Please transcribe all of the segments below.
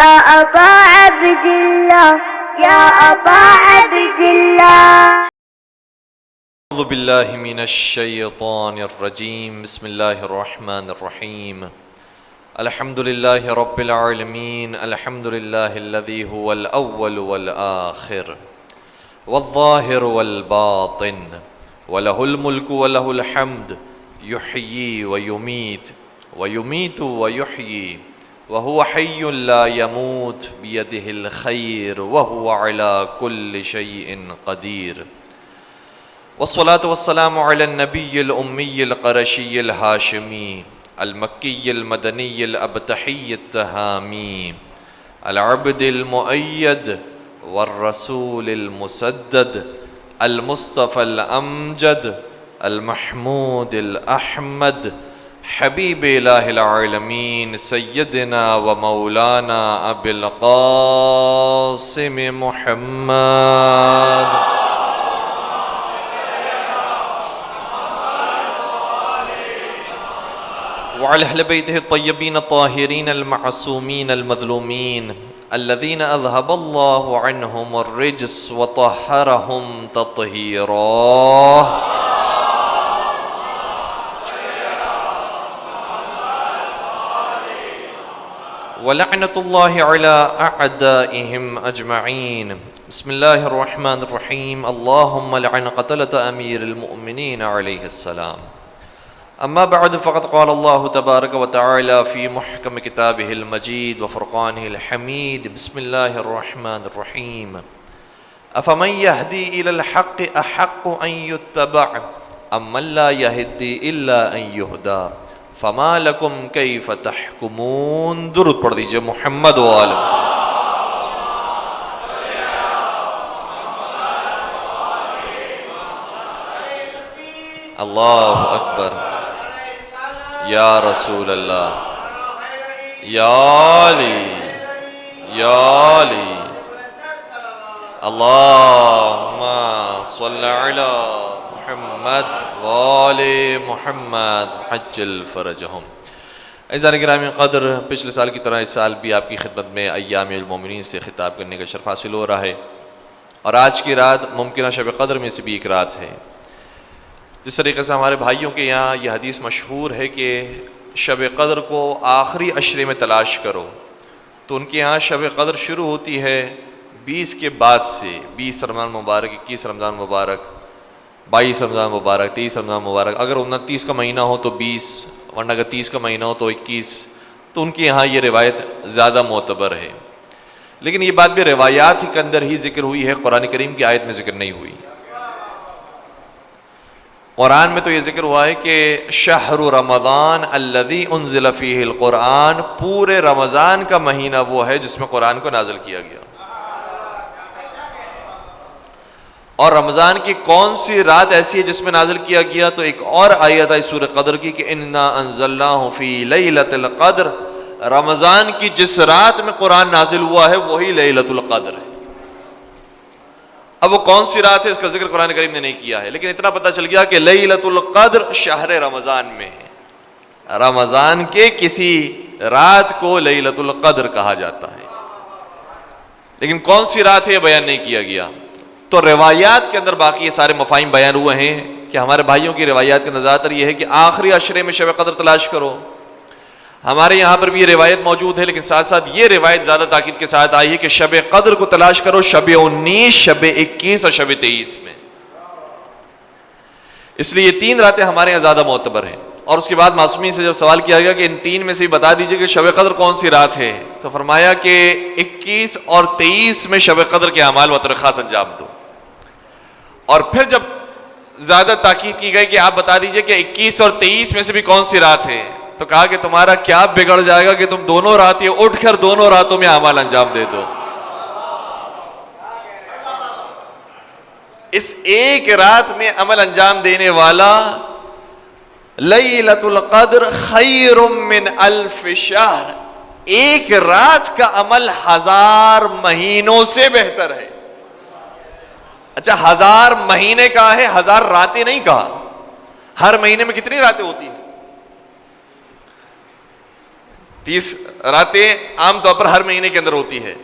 يا أبا عبد الله يا أبا عبد الله. أعوذ بالله من الشيطان الرجيم. بسم الله الرحمن الرحيم. الحمد لله رب العالمين. الحمد لله الذي هو الأول والآخر والظاهر والباطن وله الملك وله الحمد يحيي ويميت ويميت ويحيي وهو حي لا يموت بيده الخير وهو على كل شيء قدير. والصلاة والسلام على النبي الأمي القرشي الهاشمي المكي المدني الأبتحي التهامي العبد المؤيد والرسول المسدد المصطفى الأمجد المحمود الأحمد حبيب إله العالمين سيدنا ومولانا أبي القاسم محمد وعلى أهل بيته الطيبين الطاهرين المعصومين المظلومين الذين أذهب الله عنهم الرجس وطهرهم تطهيرا. ولعنة الله على أعدائهم أجمعين. بسم الله الرحمن الرحيم. اللهم لعن قتلة أمير المؤمنين عليه السلام. أما بعد فقد قال الله تبارك وتعالى في محكم كتابه المجيد وفرقانه الحميد. بسم الله الرحمن الرحيم. أفمن يهدي إلى الحق أحق أن يتبع أم من لا يهدي إلا أن يهدى فما لكم كيف تحكمون. درود پڑھ دیجئے محمد و آل اللہ اکبر. یا رسول اللہ یا علی یا علی اللہم صل علی محمد وآل محمد عجل فرجہم. اعزائے گرامی قدر، پچھلے سال کی طرح اس سال بھی آپ کی خدمت میں ایام المومنین سے خطاب کرنے کا شرف حاصل ہو رہا ہے، اور آج کی رات ممکنہ شب قدر میں سے بھی ایک رات ہے. جس طریقے سے ہمارے بھائیوں کے یہاں یہ حدیث مشہور ہے کہ شب قدر کو آخری عشرے میں تلاش کرو، تو ان کے یہاں شب قدر شروع ہوتی ہے 20 کے بعد سے. 20 رمضان مبارک، 21 رمضان مبارک، 22 رمضان مبارک، 23 رمضان مبارک. اگر 29 کا مہینہ ہو تو 20، ورنہ اگر 30 کا مہینہ ہو تو 21. تو ان کے یہاں یہ روایت زیادہ معتبر ہے. لیکن یہ بات بھی روایات ہی کے اندر ہی ذکر ہوئی ہے، قرآن کریم کی آیت میں ذکر نہیں ہوئی. قرآن میں تو یہ ذکر ہوا ہے کہ شہر رمضان الذی انزل فیہ القرآن، پورے رمضان کا مہینہ وہ ہے جس میں قرآن کو نازل کیا گیا. اور رمضان کی کون سی رات ایسی ہے جس میں نازل کیا گیا؟ تو ایک اور آیت ہے سورہ قدر کی کہ انا انزلناہ فی لیلۃ القدر. رمضان کی جس رات میں قرآن نازل ہوا ہے وہی لیلۃ القدر ہے. اب وہ کون سی رات ہے اس کا ذکر قرآن کریم نے نہیں کیا ہے، لیکن اتنا پتہ چل گیا کہ لیلۃ القدر شہر رمضان میں ہے. رمضان کے کسی رات کو لیلۃ القدر کہا جاتا ہے، لیکن کون سی رات ہے یہ بیان نہیں کیا گیا. تو روایات کے اندر باقی یہ سارے مفاہیم بیان ہوئے ہیں کہ ہمارے بھائیوں کی روایات کے نظر یہ ہے کہ آخری عشرے میں شب قدر تلاش کرو. ہمارے یہاں پر بھی یہ روایت موجود ہے، لیکن ساتھ ساتھ یہ روایت زیادہ تاکید کے ساتھ آئی ہے کہ شب قدر کو تلاش کرو شب 19، شب 21 اور شب 23 میں. اس لیے یہ 3 راتیں ہمارے یہاں زیادہ معتبر ہیں. اور اس کے بعد معصومین سے جب سوال کیا گیا کہ ان 3 میں سے بتا دیجئے کہ شب قدر کون سی رات ہے، تو فرمایا کہ 21 اور 23 میں شب قدر کے اعمال بطور خاص انجام دو. اور پھر جب زیادہ تاکید کی گئی کہ آپ بتا دیجئے کہ 21 اور 23 میں سے بھی کون سی رات ہے، تو کہا کہ تمہارا کیا بگڑ جائے گا کہ تم دونوں راتیں اٹھ کر دونوں راتوں میں اعمال انجام دے دو. اس ایک رات میں عمل انجام دینے والا لیلۃ القدر خیر من الف شہر، ایک رات کا عمل 1000 مہینوں سے بہتر ہے. اچھا 1000 مہینے کہا ہے، 1000 راتیں نہیں کہا. ہر مہینے میں کتنی راتیں ہوتی ہیں؟ 30 راتیں عام طور پر ہر مہینے کے اندر ہوتی ہے،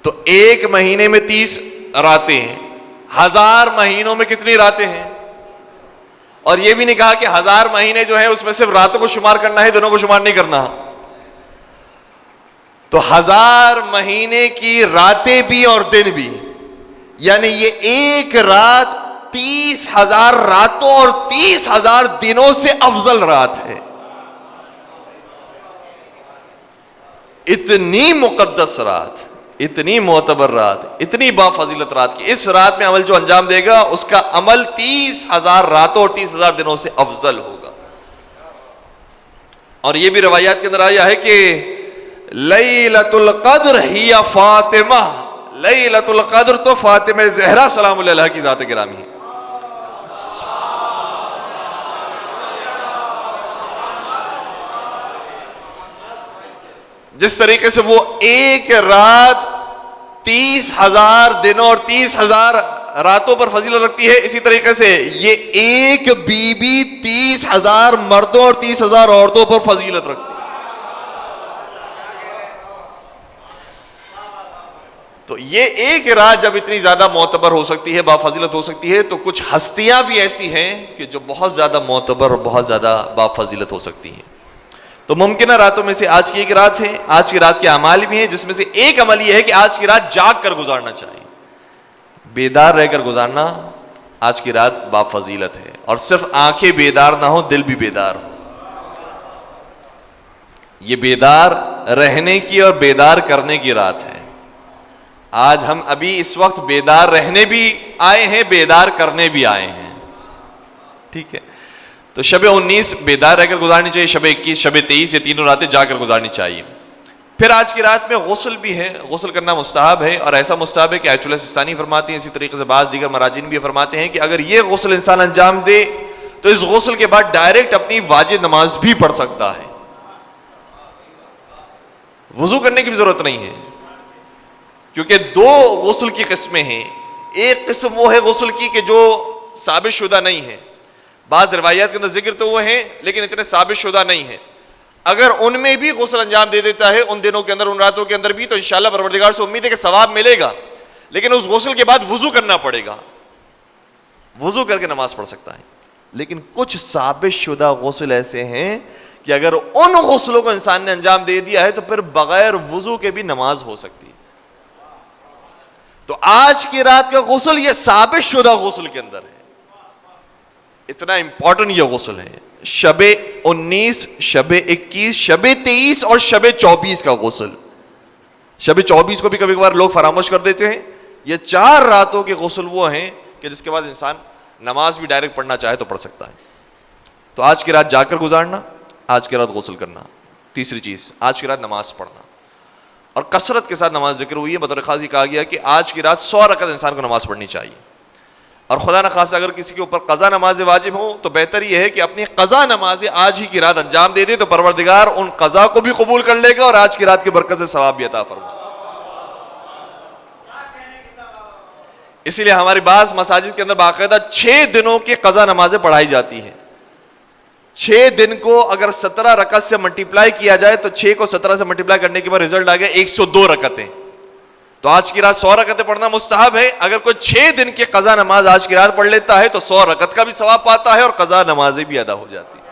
تو ایک مہینے میں 30 راتیں ہیں، 1000 مہینوں میں کتنی راتیں ہیں؟ اور یہ بھی نہیں کہا کہ 1000 مہینے جو ہیں اس میں صرف راتوں کو شمار کرنا ہے، دنوں کو شمار نہیں کرنا. تو 1000 مہینے کی راتیں بھی اور دن بھی، یعنی یہ ایک رات 30,000 راتوں اور 30,000 دنوں سے افضل رات ہے. اتنی مقدس رات، اتنی معتبر رات، اتنی بافضیلت رات کی اس رات میں عمل جو انجام دے گا اس کا عمل 30,000 راتوں اور 30,000 دنوں سے افضل ہوگا. اور یہ بھی روایات کے اندر آیا ہے کہ لیلۃ القدر ہی فاطمہ، لیلۃ القدر تو فاطمہ زہرا سلام اللہ علیہا کی ذات گرامی ہے. جس طریقے سے وہ ایک رات 30,000 دنوں اور 30,000 راتوں پر فضیلت رکھتی ہے، اسی طریقے سے یہ ایک بی بی 30,000 مردوں اور 30,000 عورتوں پر فضیلت رکھتی ہے. تو یہ ایک رات جب اتنی زیادہ معتبر ہو سکتی ہے، بافضیلت ہو سکتی ہے، تو کچھ ہستیاں بھی ایسی ہیں کہ جو بہت زیادہ معتبر اور بہت زیادہ بافضیلت ہو سکتی ہیں. تو ممکنہ راتوں میں سے آج کی ایک رات ہے. آج کی رات کے اعمال بھی ہیں، جس میں سے ایک عمل یہ ہے کہ آج کی رات جاگ کر گزارنا چاہیے، بیدار رہ کر گزارنا آج کی رات بافضیلت ہے. اور صرف آنکھیں بیدار نہ ہو، دل بھی بیدار ہو. یہ بیدار رہنے کی اور بیدار کرنے کی رات ہے. آج ہم ابھی اس وقت بیدار رہنے بھی آئے ہیں، بیدار کرنے بھی آئے ہیں. ٹھیک ہے، تو شب 19 بیدار رہ کر گزارنی چاہیے، شب 21، شب 23، یہ تینوں راتیں جا کر گزارنی چاہیے. پھر آج کی رات میں غسل بھی ہے، غسل کرنا مستحب ہے، اور ایسا مستحب ہے کہ آیت اللہ سستانی فرماتے ہیں، اسی طریقے سے بعض دیگر مراجعین بھی فرماتے ہیں کہ اگر یہ غسل انسان انجام دے تو اس غسل کے بعد ڈائریکٹ اپنی واجب نماز بھی پڑھ سکتا ہے. وضو کرنے کی بھی ضرورت نہیں ہے، کیونکہ دو غسل کی قسمیں ہیں. ایک قسم وہ ہے غسل کی کہ جو ثابت شدہ نہیں ہے، بعض روایات کے اندر ذکر تو وہ ہیں لیکن اتنے ثابت شدہ نہیں ہیں. اگر ان میں بھی غسل انجام دے دیتا ہے ان دنوں کے اندر، ان راتوں کے اندر بھی، تو انشاءاللہ پروردگار سے امید ہے کہ ثواب ملے گا. لیکن اس غسل کے بعد وضو کرنا پڑے گا، وضو کر کے نماز پڑھ سکتا ہے. لیکن کچھ ثابت شدہ غسل ایسے ہیں کہ اگر ان غسلوں کو انسان نے انجام دے دیا ہے تو پھر بغیر وضو کے بھی نماز ہو سکتی ہے. تو آج کی رات کا غسل یہ ثابت شدہ غسل کے اندر ہے. اتنا امپورٹنٹ یہ غسل ہے. شب 19، شب 21، شب 23 اور شب 24 کا غسل. شب 24 کو بھی کبھی کبھار لوگ فراموش کر دیتے ہیں. یہ 4 راتوں کے غسل وہ ہیں کہ جس کے بعد انسان نماز بھی ڈائریکٹ پڑھنا چاہے تو پڑھ سکتا ہے. تو آج کی رات جا کر گزارنا، آج کی رات غسل کرنا. تیسری چیز، آج کی رات نماز پڑھنا، اور کثرت کے ساتھ نماز ذکر ہوئی ہے. بطور خاص کہا گیا کہ آج کی رات 100 رکعت انسان کو نماز پڑھنی چاہیے. اور خدا نخواستہ اگر کسی کے اوپر قضا نماز واجب ہو تو بہتر یہ ہے کہ اپنی قضا نمازیں آج ہی کی رات انجام دے دے، تو پروردگار ان قضا کو بھی قبول کر لے گا اور آج کی رات کی برکت سے ثواب بھی عطا فرمائے. اسی لیے ہماری بعض مساجد کے اندر باقاعدہ 6 دنوں کی قضا نمازیں پڑھائی جاتی ہیں. 6 دن کو اگر 17 رکعت سے ملٹیپلائی کیا جائے تو 6 کو 17 سے ملٹیپلائی کرنے کے بعد رزلٹ آ گیا 102 رکعتیں. تو آج کی رات 100 رکعتیں پڑھنا مستحب ہے. اگر کوئی 6 دن کی قضا نماز آج کی رات پڑھ لیتا ہے تو 100 رکعت کا بھی ثواب پاتا ہے اور قضا نمازیں بھی ادا ہو جاتی ہیں.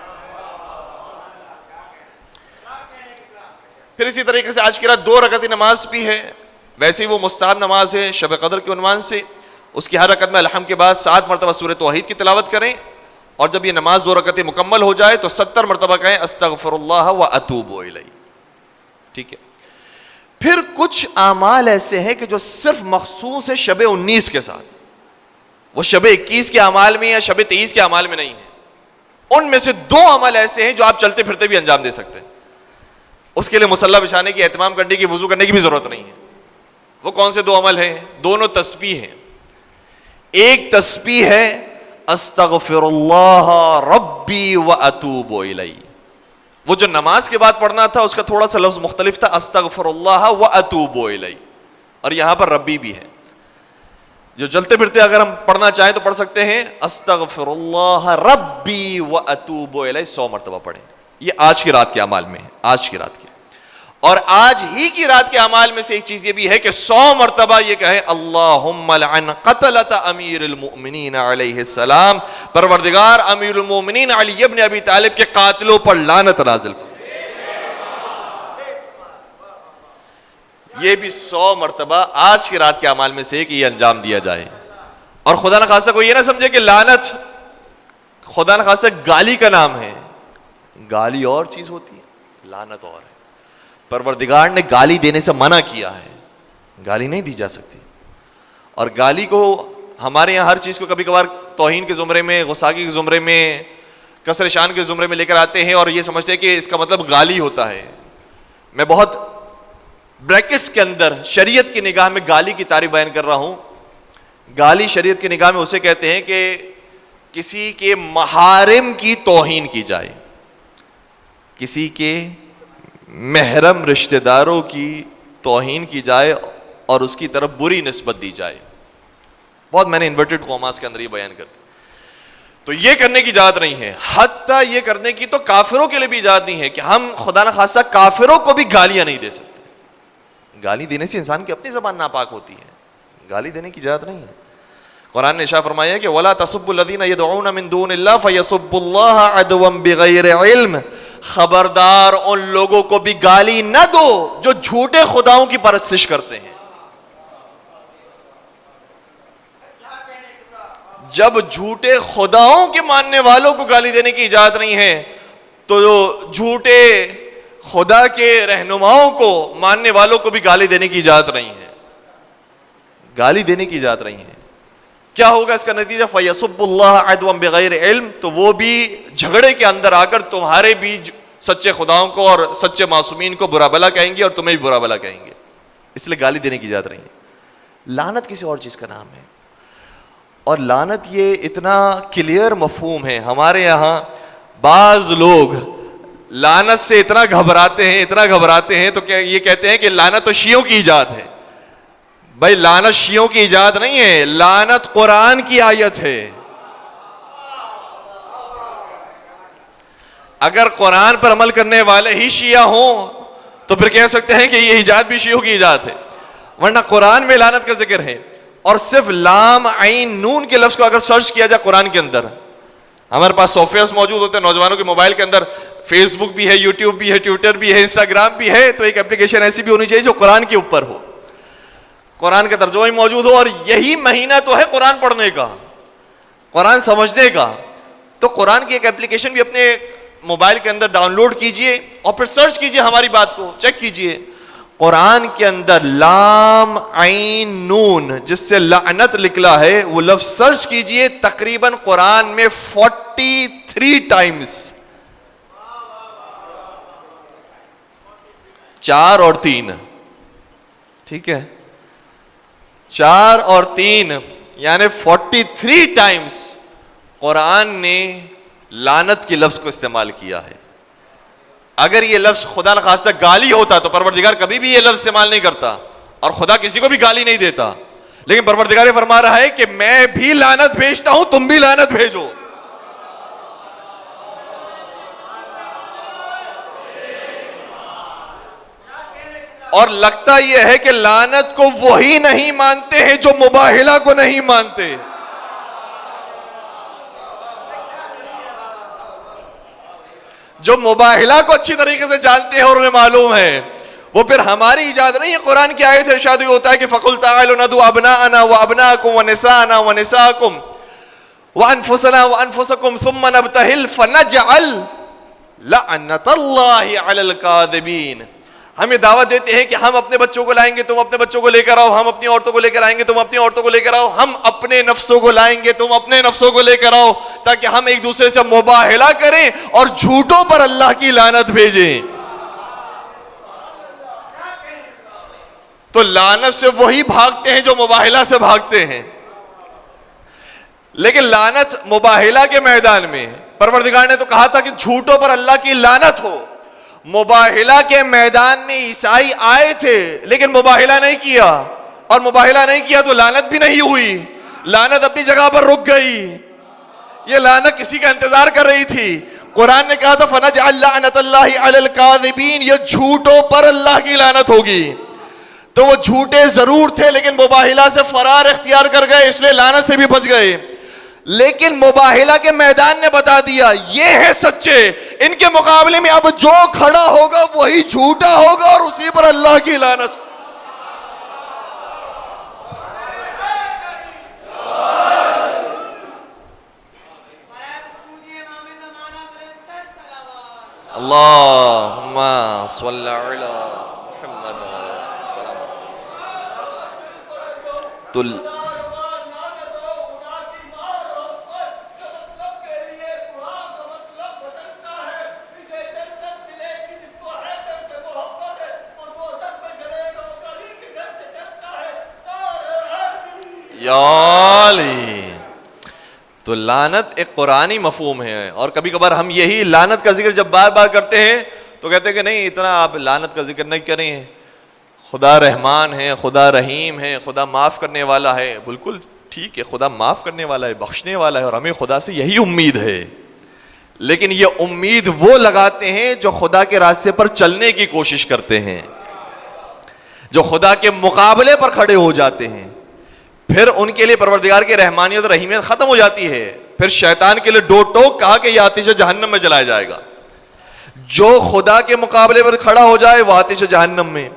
پھر اسی طریقے سے آج کی رات 2 رکعتی نماز بھی ہے. ویسے ہی وہ مستحب نماز ہے شب قدر کے عنوان سے. اس کی ہر رکعت میں الحمد کے بعد 7 مرتبہ سورہ توحید کی تلاوت کریں، اور جب یہ نماز 2 رکعتیں مکمل ہو جائے تو 70 مرتبہ کہیں استغفر اللہ و اتوب الیہ. ٹھیک ہے. پھر کچھ اعمال ایسے ہیں کہ جو صرف مخصوص ہے شب 19 کے ساتھ، وہ شب 21 کے اعمال میں یا شب 23 کے اعمال میں نہیں ہے. ان میں سے 2 عمل ایسے ہیں جو آپ چلتے پھرتے بھی انجام دے سکتے ہیں. اس کے لیے مصلی بچھانے کی، اہتمام کرنے کی، وضو کرنے کی بھی ضرورت نہیں ہے. وہ کون سے 2 عمل ہیں؟ دونوں تسبیح ہیں. ایک تسبیح ہے استغفر اللہ ربی و اتوب الیہ. وہ جو نماز کے بعد پڑھنا تھا اس کا تھوڑا سا لفظ مختلف تھا، استغفر اللہ و اتوب الیہ، اور یہاں پر ربی بھی ہے. جو چلتے پھرتے اگر ہم پڑھنا چاہیں تو پڑھ سکتے ہیں استغفر اللہ ربی و اتوب الیہ 100 مرتبہ پڑھیں. یہ آج کی رات کے اعمال میں ہے. آج کی رات کے اور آج ہی کی رات کے اعمال میں سے ایک چیز یہ بھی ہے کہ 100 مرتبہ یہ کہیں اللہم لعن قتلۃ امیر المؤمنین علیہ السلام، پروردگار امیر المؤمنین علی ابن ابی طالب کے قاتلوں پر لعنت نازل فرما۔ یہ بھی 100 مرتبہ آج کی رات کے اعمال میں سے ایک یہ انجام دیا جائے۔ اور خدا نخواستہ کوئی یہ نہ سمجھے کہ لعنت خدا نخواستہ گالی کا نام ہے، گالی اور چیز ہوتی ہے، لعنت اور ہے۔ پروردگار نے گالی دینے سے منع کیا ہے، گالی نہیں دی جا سکتی۔ اور گالی کو ہمارے یہاں ہر چیز کو کبھی کبھار توہین کے زمرے میں، غصاگی کے زمرے میں، کسر شان کے زمرے میں لے کر آتے ہیں اور یہ سمجھتے ہیں کہ اس کا مطلب گالی ہوتا ہے۔ میں بہت بریکٹس کے اندر شریعت کی نگاہ میں گالی کی تعریف بیان کر رہا ہوں۔ گالی شریعت کی نگاہ میں اسے کہتے ہیں کہ کسی کے محارم کی توہین کی جائے، کسی کے محرم رشتہ داروں کی توہین کی جائے اور اس کی طرف بری نسبت دی جائے۔ بہت میں نے انورٹڈ کاماز کے اندر یہ بیان کرتا، تو یہ کرنے کی اجازت نہیں ہے۔ حتیٰ یہ کرنے کی تو کافروں کے لیے بھی اجازت نہیں ہے کہ ہم خدا نخواستہ کافروں کو بھی گالیاں نہیں دے سکتے۔ گالی دینے سے انسان کی اپنی زبان ناپاک ہوتی ہے، گالی دینے کی اجازت نہیں ہے۔ قرآن نے ارشاد فرمایا ہے کہ وَلَا تَسُبُّوا الَّذِينَ يَدْعُونَ مِن دُونِ اللَّهِ فَيَسُبُّوا اللَّهَ عَدْوًا بِغَيْرِ عِلْمٍ، خبردار ان لوگوں کو بھی گالی نہ دو جو جھوٹے خداؤں کی پرستش کرتے ہیں۔ جب جھوٹے خداؤں کے ماننے والوں کو گالی دینے کی اجازت نہیں ہے تو جو جھوٹے خدا کے رہنماؤں کو ماننے والوں کو بھی گالی دینے کی اجازت نہیں ہے، گالی دینے کی اجازت نہیں ہے۔ کیا ہوگا اس کا نتیجہ؟ فَيَسُبُّ اللَّهَ عَدْوًا بِغَيْرِ عِلْمٍ، تو وہ بھی جھگڑے کے اندر آ کر تمہارے بھی سچے خداؤں کو اور سچے معصومین کو برا بھلا کہیں گے اور تمہیں بھی برا بھلا کہیں گے، اس لیے گالی دینے کی اجازت نہیں ہے۔ لعنت کسی اور چیز کا نام ہے، اور لعنت یہ اتنا کلیئر مفہوم ہے۔ ہمارے یہاں بعض لوگ لعنت سے اتنا گھبراتے ہیں تو یہ کہتے ہیں کہ لعنت تو شیعوں کی ایجاد ہے۔ بھائی لعنت شیعوں کی ایجاد نہیں ہے، لعنت قرآن کی آیت ہے۔ اگر قرآن پر عمل کرنے والے ہی شیعہ ہوں تو پھر کہہ سکتے ہیں کہ یہ ایجاد بھی شیعوں کی ایجاد ہے، ورنہ قرآن میں لعنت کا ذکر ہے۔ اور صرف لام عین نون کے لفظ کو اگر سرچ کیا جائے قرآن کے اندر، ہمارے پاس سافٹ ویئرز موجود ہوتے ہیں نوجوانوں کے موبائل کے اندر، فیس بک بھی ہے، یوٹیوب بھی ہے، ٹویٹر بھی ہے، انسٹاگرام بھی ہے، تو ایک اپلیکیشن ایسی بھی ہونی چاہیے جو قرآن کے اوپر ہو، قرآن کا ترجمہ ہی موجود ہو۔ اور یہی مہینہ تو ہے قرآن پڑھنے کا، قرآن سمجھنے کا، تو قرآن کی ایک اپلیکیشن بھی اپنے موبائل کے اندر ڈاؤن لوڈ کیجئے اور پھر سرچ کیجئے، ہماری بات کو چیک کیجئے۔ قرآن کے اندر لام عین نون جس سے لعنت نکلا ہے وہ لفظ سرچ کیجئے، تقریباً قرآن میں 43 ٹائمز، 4 اور 3، ٹھیک ہے، 4 اور 3 یعنی 43 ٹائمز قرآن نے لعنت کے لفظ کو استعمال کیا ہے۔ اگر یہ لفظ خدا نخواستہ گالی ہوتا تو پروردگار کبھی بھی یہ لفظ استعمال نہیں کرتا، اور خدا کسی کو بھی گالی نہیں دیتا، لیکن پروردگار یہ فرما رہا ہے کہ میں بھی لعنت بھیجتا ہوں، تم بھی لعنت بھیجو۔ اور لگتا یہ ہے کہ لعنت کو وہی نہیں مانتے ہیں جو مباہلہ کو نہیں مانتے۔ جو مباہلہ کو اچھی طریقے سے جانتے ہیں اور انہیں معلوم ہے، وہ پھر ہماری ایجاد نہیں ہے۔ قرآن کی آیت ارشاد ہوتا ہے کہ فَقُلْ تَعَالُوا نَدْعُوا أَبْنَاءَنَا وَأَبْنَاءَكُمْ وَنِسَاءَنَا وَنِسَاءَكُمْ وَأَنفُسَنَا وَأَنفُسَكُمْ ثُمَّ نَبْتَهِلْ فَنَجْعَلْ لَعْنَةَ اللَّهِ عَلَى الْكَاذِبِينَ۔ ہم یہ دعوت دیتے ہیں کہ ہم اپنے بچوں کو لائیں گے، تم اپنے بچوں کو لے کر آؤ، ہم اپنی عورتوں کو لے کر آئیں گے، تم اپنی عورتوں کو لے کر آؤ، ہم اپنے نفسوں کو لائیں گے، تم اپنے نفسوں کو لے کر آؤ، تاکہ ہم ایک دوسرے سے مباہلہ کریں اور جھوٹوں پر اللہ کی لعنت بھیجیں۔ تو لعنت سے وہی بھاگتے ہیں جو مباہلہ سے بھاگتے ہیں، لیکن لعنت مباہلہ کے میدان میں پروردگار نے تو کہا تھا کہ جھوٹوں پر اللہ کی لعنت ہو۔ مباہلہ کے میدان میں عیسائی آئے تھے لیکن مباہلہ نہیں کیا، اور مباہلہ نہیں کیا تو لعنت بھی نہیں ہوئی، لعنت اپنی جگہ پر رک گئی۔ یہ لعنت کسی کا انتظار کر رہی تھی۔ قرآن نے کہا تھا فنجعل لعنت اللہ علی الکاذبین، یہ جھوٹوں پر اللہ کی لعنت ہوگی. تو وہ جھوٹے ضرور تھے لیکن مباہلہ سے فرار اختیار کر گئے، اس لیے لعنت سے بھی بچ گئے. لیکن مباہلہ کے میدان نے بتا دیا یہ ہے سچے، ان کے مقابلے میں اب جو کھڑا ہوگا وہی جھوٹا ہوگا اور اسی پر اللہ کی لعنت. اللہم صلی علی محمد. تو لعنت ایک قرآنی مفہوم ہے، اور کبھی کبھار ہم یہی لعنت کا ذکر جب بار بار کرتے ہیں تو کہتے ہیں کہ نہیں اتنا آپ لعنت کا ذکر نہیں کریں، خدا رحمان ہے، خدا رحیم ہے، خدا معاف کرنے والا ہے. بالکل ٹھیک ہے، خدا معاف کرنے والا ہے، بخشنے والا ہے، اور ہمیں خدا سے یہی امید ہے. لیکن یہ امید وہ لگاتے ہیں جو خدا کے راستے پر چلنے کی کوشش کرتے ہیں، جو خدا کے مقابلے پر کھڑے ہو جاتے ہیں. پھر ان کے لیے پروردگار کی رحمانیت اور رحیمیت ختم ہو جاتی ہے. پھر شیطان کے لیے دو ٹوک کہا کہ یہ آتش جہنم میں جلایا جائے گا. جو خدا کے مقابلے پر کھڑا ہو جائے وہ آتش جہنم میں،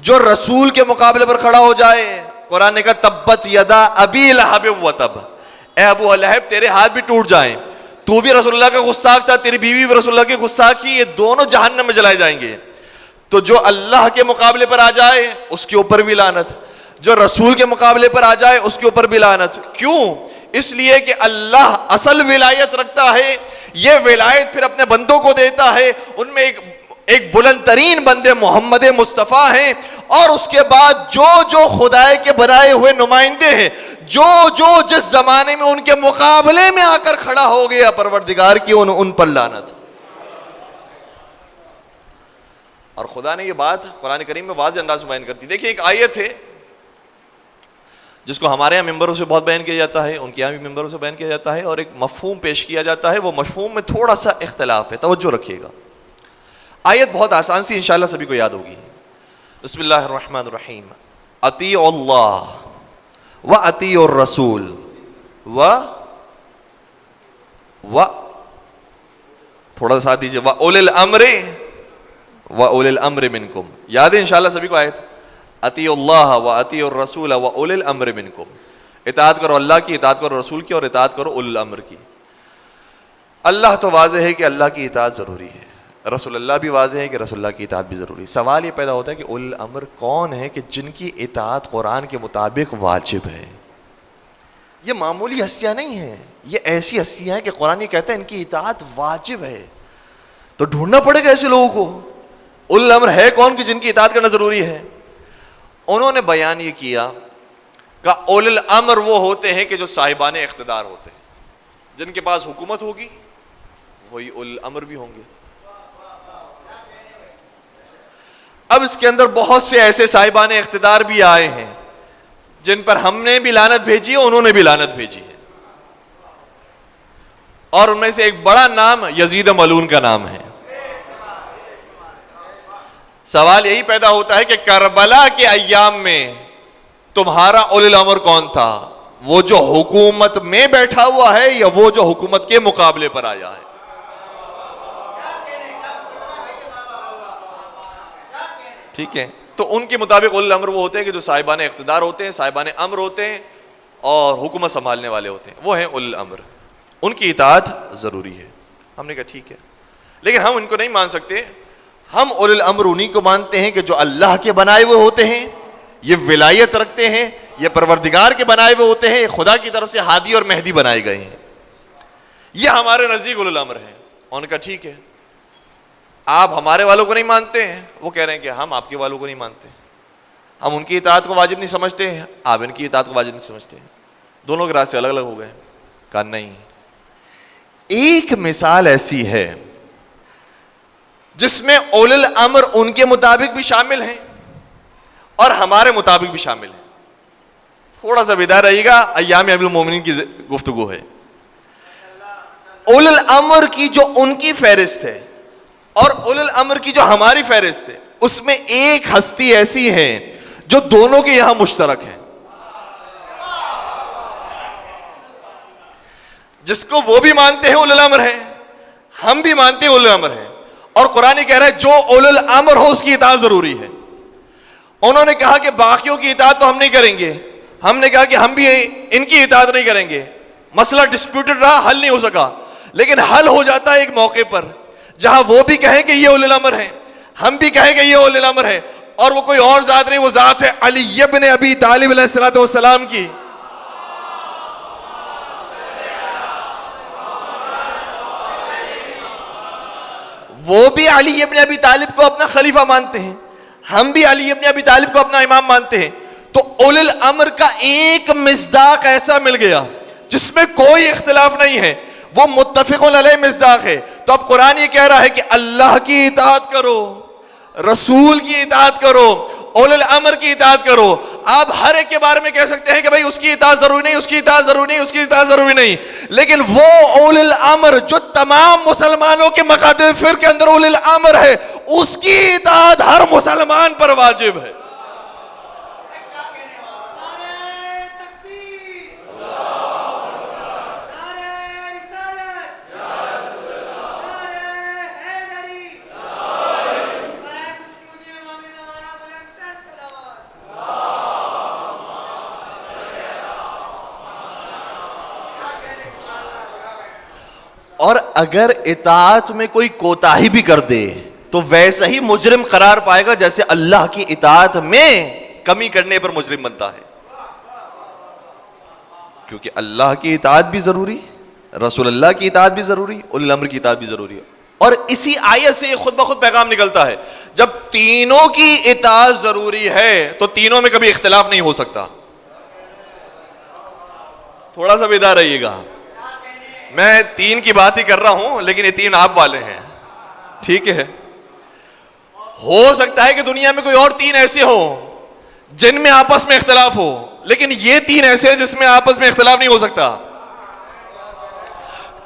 جو رسول کے مقابلے پر کھڑا ہو جائے، قرآن نے کہا تبت یدا ابی لہب وتب، اے ابو لہب تیرے ہاتھ بھی ٹوٹ جائیں، تو بھی رسول اللہ کا گستاخ تھا، تیری بیوی بھی رسول اللہ کی گستاخ کی، یہ دونوں جہنم میں جلائے جائیں گے. تو جو اللہ کے مقابلے پر آ جائے اس کے اوپر بھی لعنت، جو رسول کے مقابلے پر آ جائے اس کے اوپر بھی لعنت. کیوں؟ اس لیے کہ اللہ اصل ولایت رکھتا ہے، یہ ولایت پھر اپنے بندوں کو دیتا ہے. ان میں ایک بلند ترین بندے محمد مصطفیٰ ہیں، اور اس کے بعد جو خدا کے بنائے ہوئے نمائندے ہیں، جو جس زمانے میں ان کے مقابلے میں آ کر کھڑا ہو گیا پروردگار کی ان پر لعنت. اور خدا نے یہ بات قرآن کریم میں واضح انداز میں بیان کرتی. دیکھیں ایک آیت ہے جس کو ہمارے یہاں ممبروں سے بہت بیان کیا جاتا ہے، ان کے یہاں بھی ممبروں سے بیان کیا جاتا ہے، اور ایک مفہوم پیش کیا جاتا ہے. وہ مفہوم میں تھوڑا سا اختلاف ہے، توجہ رکھیے گا. آیت بہت آسان سی انشاءاللہ سبھی کو یاد ہوگی. بسم اللہ الرحمن الرحیم. اطیعوا اللہ و اطیعوا الرسول و تھوڑا سا دیجیے و اولی الامر منکم. یاد ہے انشاءاللہ سبھی کو آیت؟ اطیعوا اللہ و اطیعوا الرسول و اولی الامر منکم. اطاعت کرو اللہ کی، اطاعت کرو رسول کی، اور اطاعت کرو اولی الامر کی. اللہ تو واضح ہے کہ اللہ کی اطاعت ضروری ہے، رسول اللہ بھی واضح ہے کہ رسول اللہ کی اطاعت بھی ضروری ہے. سوال یہ پیدا ہوتا ہے کہ اولی الامر کون ہے کہ جن کی اطاعت قرآن کے مطابق واجب ہے؟ یہ معمولی ہستیاں نہیں ہیں، یہ ایسی ہستیاں ہیں کہ قرآن یہ کہتا ہے ان کی اطاعت واجب ہے. تو ڈھونڈنا پڑے گا ایسے لوگوں کو. اولی الامر ہے کون کہ جن کی اطاعت کرنا ضروری ہے؟ انہوں نے بیان یہ کیا کہ اولی الامر وہ ہوتے ہیں کہ جو صاحبان اقتدار ہوتے ہیں، جن کے پاس حکومت ہوگی وہی اولی الامر بھی ہوں گے. اب اس کے اندر بہت سے ایسے صاحبان اقتدار بھی آئے ہیں جن پر ہم نے بھی لعنت بھیجی ہے، انہوں نے بھی لعنت بھیجی ہے. اور ان میں سے ایک بڑا نام یزید ملعون کا نام ہے. سوال یہی پیدا ہوتا ہے کہ کربلا کے ایام میں تمہارا اولی الامر کون تھا؟ وہ جو حکومت میں بیٹھا ہوا ہے یا وہ جو حکومت کے مقابلے پر آیا ہے؟ ٹھیک ہے، تو ان کے مطابق اولی الامر وہ ہوتے ہیں کہ جو صاحبان اقتدار ہوتے ہیں، صاحبان امر ہوتے ہیں اور حکومت سنبھالنے والے ہوتے ہیں، وہ ہیں اولی الامر. ان کی اطاعت ضروری ہے. ہم نے کہا ٹھیک ہے، لیکن ہم ان کو نہیں مان سکتے. ہم اولی الامر انہی کو مانتے ہیں کہ جو اللہ کے بنائے ہوئے ہوتے ہیں، یہ ولایت رکھتے ہیں، یہ پروردگار کے بنائے ہوئے ہوتے ہیں، خدا کی طرف سے ہادی اور مہدی بنائے گئے ہیں. یہ ہمارے نزدیک اولی الامر ہیں. ان کا ٹھیک ہے، آپ ہمارے والوں کو نہیں مانتے ہیں. وہ کہہ رہے ہیں کہ ہم آپ کے والوں کو نہیں مانتے، ہم ان کی اطاعت کو واجب نہیں سمجھتے ہیں، آپ ان کی اطاعت کو واجب نہیں سمجھتے ہیں. دونوں کے راستے الگ الگ ہو گئے. کہا نہیں، ایک مثال ایسی ہے جس میں اولی الامر ان کے مطابق بھی شامل ہیں اور ہمارے مطابق بھی شامل ہیں. تھوڑا سا بیدار رہیے گا، ایام امیر المومنین کی گفتگو ہے. اول الامر کی جو ان کی فہرست ہے اور اول الامر کی جو ہماری فہرست ہے، اس میں ایک ہستی ایسی ہے جو دونوں کے یہاں مشترک ہے، جس کو وہ بھی مانتے ہیں اول الامر ہے، ہم بھی مانتے ہیں اول الامر ہے، اور قرآن کہہ رہا ہے جو اول الامر ہو اس کی اطاعت ضروری ہے۔ انہوں نے کہا کہ باقیوں کی اطاعت تو ہم نہیں کریں گے، ہم نے کہا کہ ہم بھی ان کی اطاعت نہیں کریں گے، مسئلہ ڈسپیوٹڈ رہا، حل نہیں ہو سکا، لیکن حل ہو جاتا ہے ایک موقع پر جہاں وہ بھی کہیں کہ یہ اول الامر ہے، ہم بھی کہیں کہ یہ اول الامر ہے، اور وہ کوئی اور ذات نہیں، وہ ذات ہے علی ابن ابی طالب علیہ السلام کی۔ وہ بھی علی ابن ابی طالب کو اپنا خلیفہ مانتے ہیں، ہم بھی علی ابن ابی طالب کو اپنا امام مانتے ہیں، تو اول الامر کا ایک مصداق ایسا مل گیا جس میں کوئی اختلاف نہیں ہے، وہ متفق علیہ مصداق ہے۔ تو اب قرآن یہ کہہ رہا ہے کہ اللہ کی اطاعت کرو، رسول کی اطاعت کرو، اول الامر کی اطاعت کرو۔ آپ ہر ایک کے بارے میں کہہ سکتے ہیں کہ بھائی اس کی اطاعت ضروری نہیں، اس کی اطاعت ضروری نہیں، اس کی اطاعت ضروری نہیں، لیکن وہ اول الامر جو تمام مسلمانوں کے مکاتب فکر کے اندر اول الامر ہے، اس کی اطاعت ہر مسلمان پر واجب ہے۔ اور اگر اطاعت میں کوئی کوتاہی بھی کر دے تو ویسا ہی مجرم قرار پائے گا جیسے اللہ کی اطاعت میں کمی کرنے پر مجرم بنتا ہے، کیونکہ اللہ کی اطاعت بھی ضروری، رسول اللہ کی اطاعت بھی ضروری، اولی الامر کی اطاعت بھی ضروری ہے۔ اور اسی آیت سے خود بخود پیغام نکلتا ہے، جب تینوں کی اطاعت ضروری ہے تو تینوں میں کبھی اختلاف نہیں ہو سکتا۔ تھوڑا سا بیدار رہیے گا، میں تین کی بات ہی کر رہا ہوں لیکن یہ تین آپ والے ہیں، ٹھیک ہے؟ ہو سکتا ہے کہ دنیا میں کوئی اور تین ایسے ہو جن میں آپس میں اختلاف ہو، لیکن یہ تین ایسے ہیں جس میں آپس میں اختلاف نہیں ہو سکتا،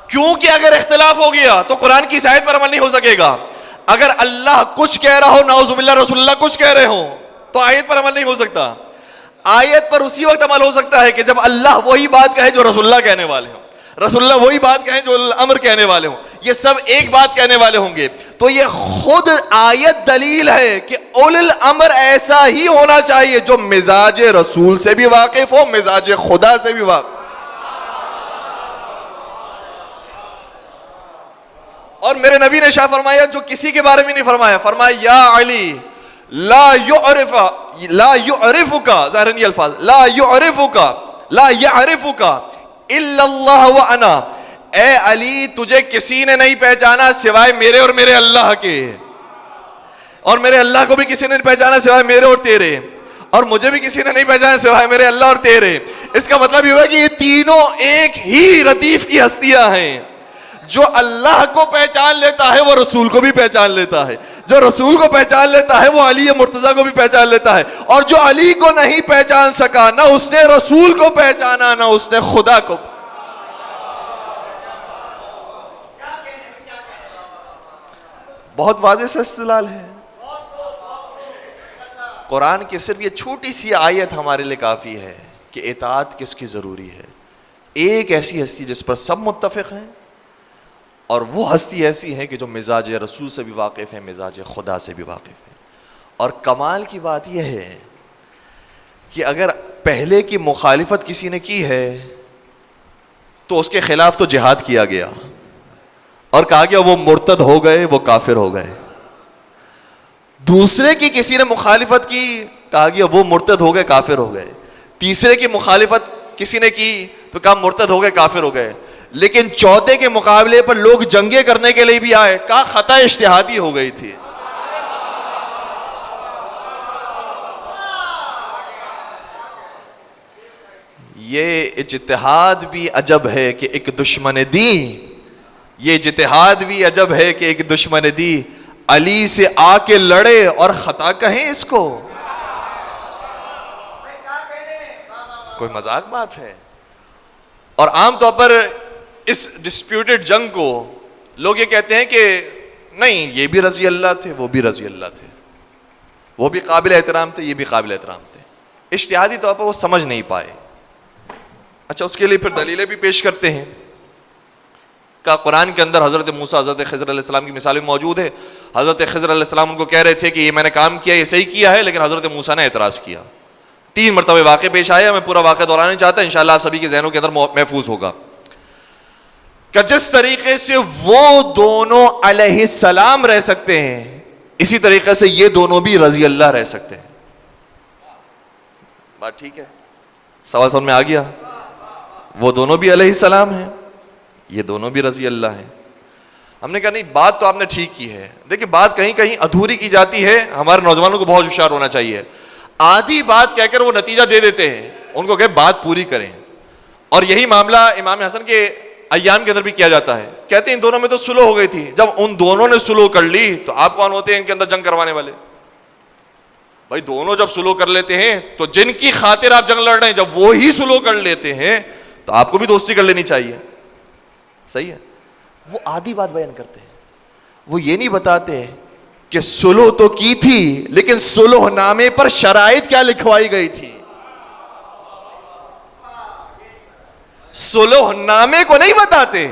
کیونکہ اگر اختلاف ہو گیا تو قرآن کی اس آیت پر عمل نہیں ہو سکے گا۔ اگر اللہ کچھ کہہ رہا ہو، نعوذ باللہ رسول اللہ کچھ کہہ رہے ہوں، تو آیت پر عمل نہیں ہو سکتا۔ آیت پر اسی وقت عمل ہو سکتا ہے کہ جب اللہ وہی بات کہے جو رسول اللہ کہنے والے ہوں، رسول اللہ وہی بات کہیں جو امر کہنے والے ہوں، یہ سب ایک بات کہنے والے ہوں گے۔ تو یہ خود آیت دلیل ہے کہ اول الامر ایسا ہی ہونا چاہیے جو مزاج رسول سے بھی واقف ہو، مزاج خدا سے بھی واقف۔ اور میرے نبی نے شاہ فرمایا جو کسی کے بارے میں نہیں فرمایا، فرمایا یا علی لا يعرفك، ظاہراً یہ الفاظ لا يعرفك لا يعرفك الا اللہ وانا، اے علی تجھے کسی نے نہیں پہچانا سوائے میرے اور میرے اللہ کے، اور میرے اللہ کو بھی کسی نے نہیں پہچانا سوائے میرے اور تیرے، اور مجھے بھی کسی نے نہیں پہچانا سوائے میرے اللہ اور تیرے۔ اس کا مطلب یہ ہوا کہ یہ تینوں ایک ہی ردیف کی ہستیاں ہیں، جو اللہ کو پہچان لیتا ہے وہ رسول کو بھی پہچان لیتا ہے، جو رسول کو پہچان لیتا ہے وہ علی مرتضیٰ کو بھی پہچان لیتا ہے، اور جو علی کو نہیں پہچان سکا نہ اس نے رسول کو پہچانا نہ اس نے خدا کو۔ بہت واضح سے استدلال ہے، قرآن کی صرف یہ چھوٹی سی آیت ہمارے لیے کافی ہے کہ اطاعت کس کی ضروری ہے۔ ایک ایسی ہستی جس پر سب متفق ہیں، اور وہ ہستی ایسی ہے کہ جو مزاج رسول سے بھی واقف ہے، مزاج خدا سے بھی واقف ہے۔ اور کمال کی بات یہ ہے کہ اگر پہلے کی مخالفت کسی نے کی ہے تو اس کے خلاف تو جہاد کیا گیا اور کہا گیا وہ مرتد ہو گئے، وہ کافر ہو گئے۔ دوسرے کی کسی نے مخالفت کی، کہا گیا وہ مرتد ہو گئے، کافر ہو گئے۔ تیسرے کی مخالفت کسی نے کی تو کہا مرتد ہو گئے، کافر ہو گئے۔ لیکن چوتھے کے مقابلے پر لوگ جنگیں کرنے کے لیے بھی آئے، کہا خطا اجتہادی ہو گئی تھی۔ یہ اجتہاد بھی عجب ہے کہ ایک دشمن دی، یہ اجتہاد بھی عجب ہے کہ ایک دشمن دی علی سے آ کے لڑے اور خطا کہیں اس کو، کوئی مذاق بات ہے؟ اور عام طور پر اس ڈسپیوٹڈ جنگ کو لوگ یہ کہتے ہیں کہ نہیں یہ بھی رضی اللہ تھے وہ بھی رضی اللہ تھے, وہ بھی قابل احترام تھے یہ بھی قابل احترام تھے, اجتہادی طور پر وہ سمجھ نہیں پائے. اچھا اس کے لیے پھر دلیلیں بھی پیش کرتے ہیں کہ قرآن کے اندر حضرت موسیٰ حضرت خضر علیہ السلام کی مثالیں موجود ہے. حضرت خضر علیہ السلام ان کو کہہ رہے تھے کہ یہ میں نے کام کیا یہ صحیح کیا ہے, لیکن حضرت موسیٰ نے اعتراض کیا. 3 مرتبہ واقع پیش آیا, میں پورا واقعہ دہرانا نہیں چاہتا, انشاءاللہ آپ سبھی کے ذہنوں کے اندر محفوظ ہوگا کہ جس طریقے سے وہ دونوں علیہ السلام رہ سکتے ہیں اسی طریقے سے یہ دونوں بھی رضی اللہ رہ سکتے ہیں. بات ٹھیک ہے؟ سوال سمجھ میں آ گیا؟ وہ دونوں بھی علیہ السلام ہیں, یہ دونوں بھی رضی اللہ ہیں. ہم نے کہا نہیں بات تو آپ نے ٹھیک کی ہے, دیکھیں بات کہیں کہیں ادھوری کی جاتی ہے. ہمارے نوجوانوں کو بہت ہوشیار ہونا چاہیے, آدھی بات کہہ کر وہ نتیجہ دے دیتے ہیں, ان کو کہ بات پوری کریں. اور یہی معاملہ امام حسن کے ایام کے اندر بھی کیا جاتا ہے. کہتے ہیں ان دونوں میں تو سلو ہو گئی تھی, جب ان دونوں نے سلو کر لی تو آپ کون ہوتے ہیں ان کے اندر جنگ کروانے والے؟ بھائی دونوں جب سلو کر لیتے ہیں تو جن کی خاطر آپ جنگ لڑ رہے ہیں جب وہ ہی سلو کر لیتے ہیں تو آپ کو بھی دوستی کر لینی چاہیے. صحیح ہے؟ وہ آدھی بات بیان کرتے ہیں, وہ یہ نہیں بتاتے کہ سلو تو کی تھی لیکن سلو نامے پر شرائط کیا لکھوائی گئی تھی. سلو نامے کو نہیں بتاتے,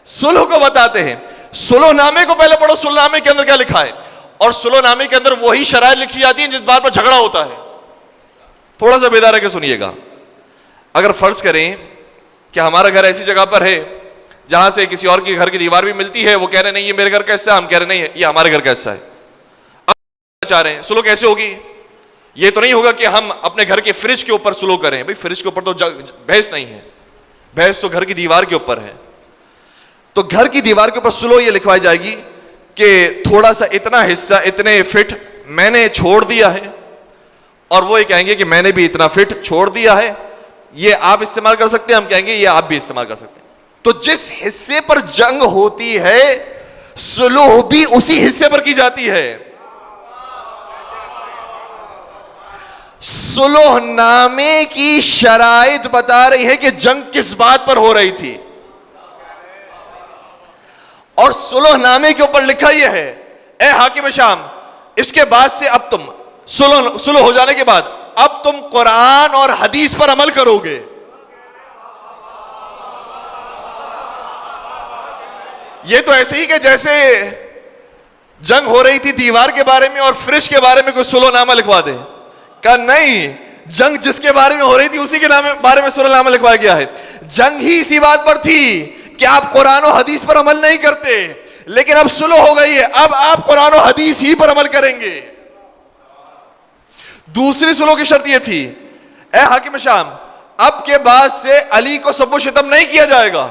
سلو کو بتاتے ہیں. سلو نامے کو پہلے پڑھو, سلو نامے کے اندر کیا لکھا ہے, اور سلو نامے کے اندر وہی شرائط لکھی جاتی ہیں جس بات پر جھگڑا ہوتا ہے. تھوڑا سا بیدار رہ کے سنیے گا. اگر فرض کریں کہ ہمارا گھر ایسی جگہ پر ہے جہاں سے کسی اور کی گھر کی دیوار بھی ملتی ہے, وہ کہہ رہے نہیں یہ میرے گھر کا حصہ ہے, ہم کہہ رہے نہیں یہ ہمارے گھر کا حصہ ہے. اب چاہ رہے ہیں سلو کیسے ہوگی؟ یہ تو نہیں ہوگا کہ ہم اپنے گھر کے فریج کے اوپر سلو کریں. بھائی فریج کے اوپر تو بحث نہیں ہے, بحث تو گھر کی دیوار کے اوپر ہے. تو گھر کی دیوار کے اوپر سلو یہ لکھوائی جائے گی کہ تھوڑا سا اتنا حصہ اتنے فٹ میں نے چھوڑ دیا ہے, اور وہ یہ کہیں گے کہ میں نے بھی اتنا فٹ چھوڑ دیا ہے, یہ آپ استعمال کر سکتے ہیں, ہم کہیں گے یہ آپ بھی استعمال کر سکتے ہیں. تو جس حصے پر جنگ ہوتی ہے سلو بھی اسی حصے پر کی جاتی ہے. سلو نامے کی شرائط بتا رہی ہے کہ جنگ کس بات پر ہو رہی تھی, اور سلو نامے کے اوپر لکھا یہ ہے اے حاکم شام اس کے بعد سے اب تم سلو ہو جانے کے بعد اب تم قرآن اور حدیث پر عمل کرو گے. یہ تو ایسے ہی کہ جیسے جنگ ہو رہی تھی دیوار کے بارے میں اور فریج کے بارے میں کوئی سلو نامہ لکھوا دے. کہا نہیں, جنگ جس کے بارے میں ہو رہی تھی اسی کے بارے میں سلو نامہ لکھوایا گیا ہے. جنگ ہی اسی بات پر تھی کہ آپ قرآن و حدیث پر عمل نہیں کرتے, لیکن اب سلو ہو گئی ہے, اب آپ قرآن و حدیث ہی پر عمل کریں گے. دوسری سلو کی شرط یہ تھی اے حاکم شام اب کے بعد سے علی کو سب و شتم نہیں کیا جائے گا,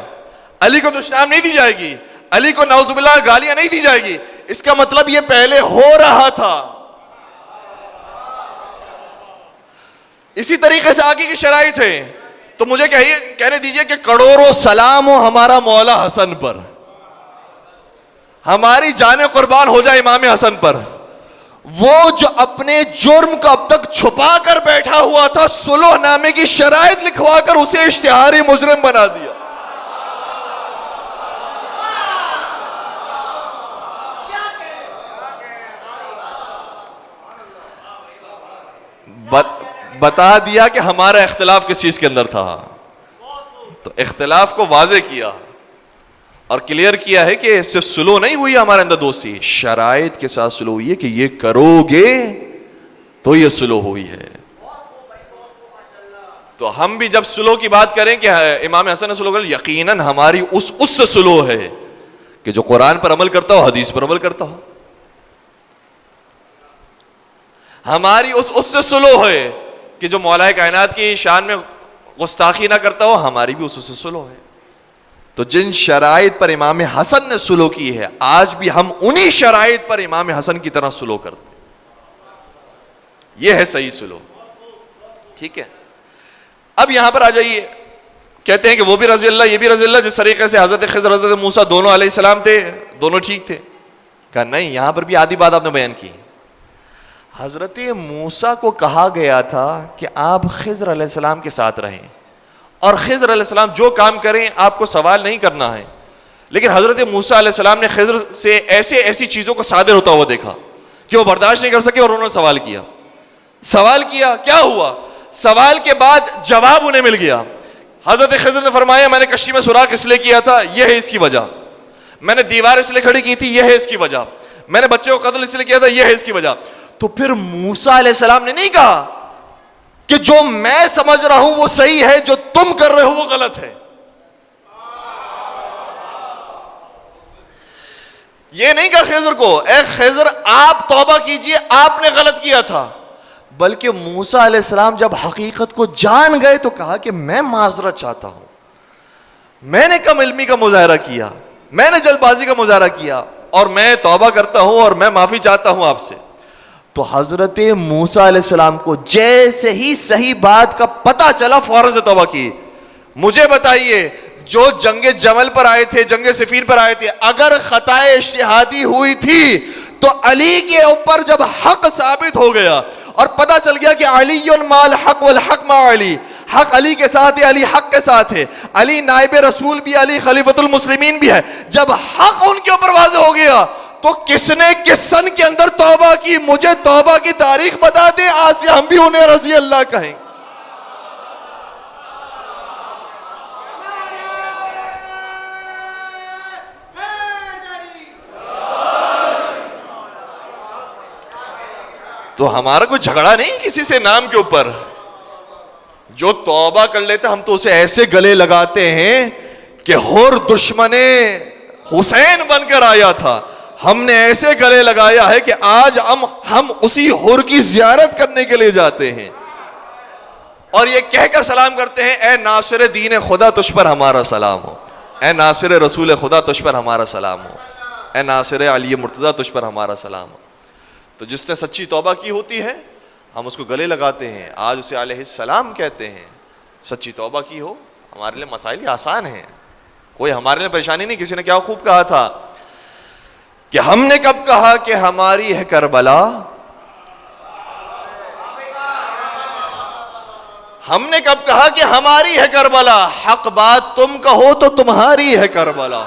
علی کو دشنام نہیں دی جائے گی, علی کو نعوذ باللہ گالیاں نہیں دی جائے گی. اس کا مطلب یہ پہلے ہو رہا تھا. اسی طریقے سے آگے کی شرائط ہے. تو مجھے کہنے دیجئے کہ کروڑوں سلام ہو ہمارا مولا حسن پر, ہماری جانیں قربان ہو جائے امام حسن پر. وہ جو اپنے جرم کو اب تک چھپا کر بیٹھا ہوا تھا سلو نامے کی شرائط لکھوا کر اسے اشتہاری مجرم بنا دیا. بتا دیا کہ ہمارا اختلاف کس چیز کے اندر تھا. تو اختلاف کو واضح کیا اور کلیئر کیا ہے کہ صرف سلو نہیں ہوئی ہمارے اندر دوستی, شرائط کے ساتھ سلو ہوئی ہے کہ یہ کرو گے تو یہ سلو ہوئی ہے. تو ہم بھی جب سلو کی بات کریں کہ امام حسن نے سلو کر, یقیناً ہماری اس سے سلو ہے کہ جو قرآن پر عمل کرتا ہو حدیث پر عمل کرتا ہو. ہماری اس سے سلو ہے کہ جو مولا کائنات کی شان میں گستاخی نہ کرتا ہو, ہماری بھی اس سے سلو ہے. تو جن شرائط پر امام حسن نے سلو کی ہے آج بھی ہم انہی شرائط پر امام حسن کی طرح سلو کرتے ہیں. یہ ہے صحیح سلو. ٹھیک ہے, اب یہاں پر آ جائیے. کہتے ہیں کہ وہ بھی رضی اللہ یہ بھی رضی اللہ, جس طریقے سے حضرت خضر حضرت موسیٰ دونوں علیہ السلام تھے, دونوں ٹھیک تھے. کہا نہیں, یہاں پر بھی آدھی بات آپ نے بیان کی. حضرت موسیٰ کو کہا گیا تھا کہ آپ خضر علیہ السلام کے ساتھ رہیں, اور خضر علیہ السلام جو کام کریں آپ کو سوال نہیں کرنا ہے. لیکن حضرت موسیٰ علیہ السلام نے خضر سے ایسی چیزوں کو صادر ہوتا ہوا دیکھا کہ وہ برداشت نہیں کر سکے اور انہوں نے سوال کیا. کیا ہوا؟ سوال کے بعد جواب انہیں مل گیا. حضرت خضر نے فرمایا میں نے کشتی میں سوراخ اس لیے کیا تھا، یہ ہے اس کی وجہ. میں نے دیوار اس لیے کھڑی کی تھی، یہ ہے اس کی وجہ. میں نے بچے کو قتل اس لیے کیا تھا، یہ ہے اس کی وجہ. تو پھر موسیٰ علیہ السلام نے نہیں کہا کہ جو میں سمجھ رہا ہوں وہ صحیح ہے، جو تم کر رہے ہو وہ غلط ہے. یہ نہیں کہا خضر کو اے خضر آپ توبہ کیجئے، آپ نے غلط کیا تھا. بلکہ موسیٰ علیہ السلام جب حقیقت کو جان گئے تو کہا کہ میں معذرت چاہتا ہوں، میں نے کم علمی کا مظاہرہ کیا، میں نے جلد بازی کا مظاہرہ کیا، اور میں توبہ کرتا ہوں اور میں معافی چاہتا ہوں آپ سے. تو حضرت موسیٰ علیہ السلام کو جیسے ہی صحیح بات کا پتہ چلا فوراً سے توبہ کی. مجھے بتائیے جو جنگ جمل پر آئے تھے، جنگ صفین پر آئے تھے، اگر خطائے اجتہادی ہوئی تھی تو علی کے اوپر جب حق ثابت ہو گیا اور پتہ چل گیا کہ علی مال حق والحق مع علی، حق علی کے ساتھ ہے، علی حق کے ساتھ ہے، علی نائب رسول بھی، علی خلیفۃ المسلمین بھی ہے، جب حق ان کے اوپر واضح ہو گیا تو کس نے کس سن کے اندر توبہ کی؟ مجھے توبہ کی تاریخ بتا دے، آج سے ہم بھی انہیں رضی اللہ کہیں. تو ہمارا کوئی جھگڑا نہیں کسی سے نام کے اوپر. جو توبہ کر لیتے ہم تو اسے ایسے گلے لگاتے ہیں کہ ہور دشمن حسین بن کر آیا تھا، ہم نے ایسے گلے لگایا ہے کہ آج ہم اسی ہور کی زیارت کرنے کے لیے جاتے ہیں اور یہ کہہ کر سلام کرتے ہیں اے ناصر دین خدا تجھ پر ہمارا سلام ہو، اے ناصر رسول خدا تجھ پر ہمارا سلام ہو، اے ناصر علی مرتضیٰ تجھ پر ہمارا سلام ہو. تو جس نے سچی توبہ کی ہوتی ہے ہم اس کو گلے لگاتے ہیں، آج اسے علیہ السلام کہتے ہیں. سچی توبہ کی ہو، ہمارے لیے مسائل آسان ہیں، کوئی ہمارے لیے پریشانی نہیں. کسی نے کیا خوب کہا تھا کہ ہم نے کب کہا کہ ہماری ہے کربلا، ہم نے کب کہا کہ ہماری ہے کربلا، حق بات تم کہو تو تمہاری ہے کربلا.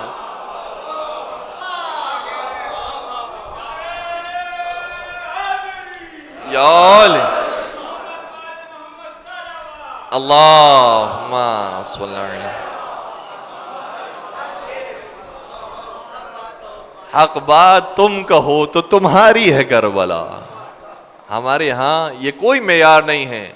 اللہم صلی علیہ. حق بات تم کہو تو تمہاری ہے کربلا. ہمارے ہاں یہ کوئی معیار نہیں ہے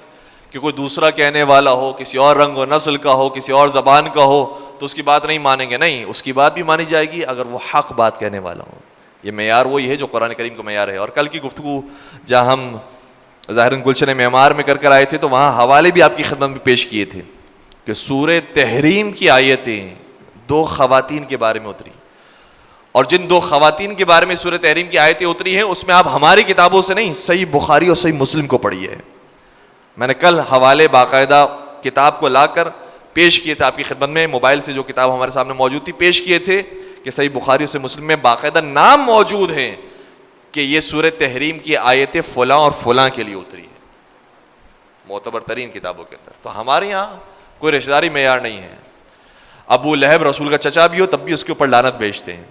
کہ کوئی دوسرا کہنے والا ہو، کسی اور رنگ و نسل کا ہو، کسی اور زبان کا ہو تو اس کی بات نہیں مانیں گے. نہیں، اس کی بات بھی مانی جائے گی اگر وہ حق بات کہنے والا ہو. یہ معیار وہی ہے جو قرآن کریم کا معیار ہے. اور کل کی گفتگو جہاں ہم ظاہراً گلشن معمار میں کر آئے تھے تو وہاں حوالے بھی آپ کی خدمت میں پیش کیے تھے کہ سورہ تحریم کی آیتیں 2 خواتین کے بارے میں اتری، اور جن 2 خواتین کے بارے میں سورہ تحریم کی آیتیں اتری ہیں اس میں آپ ہماری کتابوں سے نہیں، صحیح بخاری اور صحیح مسلم کو پڑھیے. میں نے کل حوالے باقاعدہ کتاب کو لا کر پیش کیے تھے آپ کی خدمت میں، موبائل سے جو کتاب ہمارے سامنے موجود تھی پیش کیے تھے کہ صحیح بخاری اور صحیح مسلم میں باقاعدہ نام موجود ہیں کہ یہ سورہ تحریم کی آیتیں فلاں اور فلاں کے لیے اتری ہے، معتبر ترین کتابوں کے اندر. تو ہمارے یہاں کوئی رشتہ داری معیار نہیں ہے. ابو لہب رسول کا چچا بھی ہو تب بھی اس کے اوپر لعنت بھیجتے ہیں،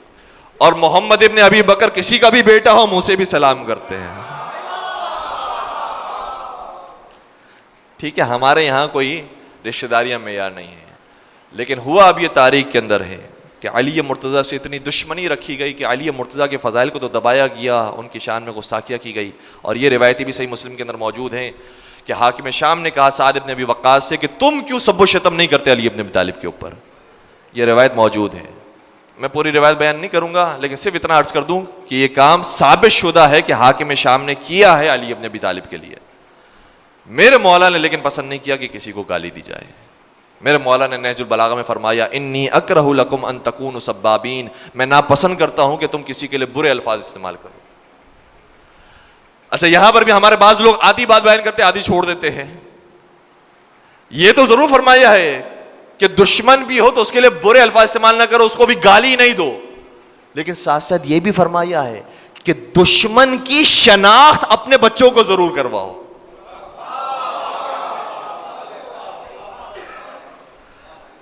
اور محمد ابن ابی بکر کسی کا بھی بیٹا ہو منہ سے بھی سلام کرتے ہیں. ٹھیک ہے، ہمارے یہاں کوئی رشتہ داریاں معیار نہیں ہیں. لیکن ہوا اب یہ تاریخ کے اندر ہے کہ علی مرتضیٰ سے اتنی دشمنی رکھی گئی کہ علی مرتضیٰ کے فضائل کو تو دبایا گیا، ان کی شان میں گستاخیاں کی گئی. اور یہ روایتیں بھی صحیح مسلم کے اندر موجود ہیں کہ حاکم شام نے کہا سعد ابن ابی وقاص سے کہ تم کیوں سب و شتم نہیں کرتے علی ابن ابی طالب کے اوپر. یہ روایت موجود ہے. میں پوری روایت بیان نہیں کروں گا لیکن صرف اتنا عرض کر دوں کہ یہ کام ثابت شدہ ہے کہ حاکم شام نے کیا ہے علی ابن ابی طالب کے لیے. میرے مولا نے لیکن پسند نہیں کیا کہ کسی کو گالی دی جائے. میرے مولا نے نہج البلاغہ میں فرمایا انی اکرہ لکم ان تکونوا سبابین، میں ناپسند کرتا ہوں کہ تم کسی کے لیے برے الفاظ استعمال کرو. اچھا، یہاں پر بھی ہمارے بعض لوگ آدھی بات بیان کرتے آدھی چھوڑ دیتے ہیں. یہ تو ضرور فرمایا ہے کہ دشمن بھی ہو تو اس کے لیے برے الفاظ استعمال نہ کرو، اس کو بھی گالی نہیں دو. لیکن ساتھ ساتھ یہ بھی فرمایا ہے کہ دشمن کی شناخت اپنے بچوں کو ضرور کرواؤ.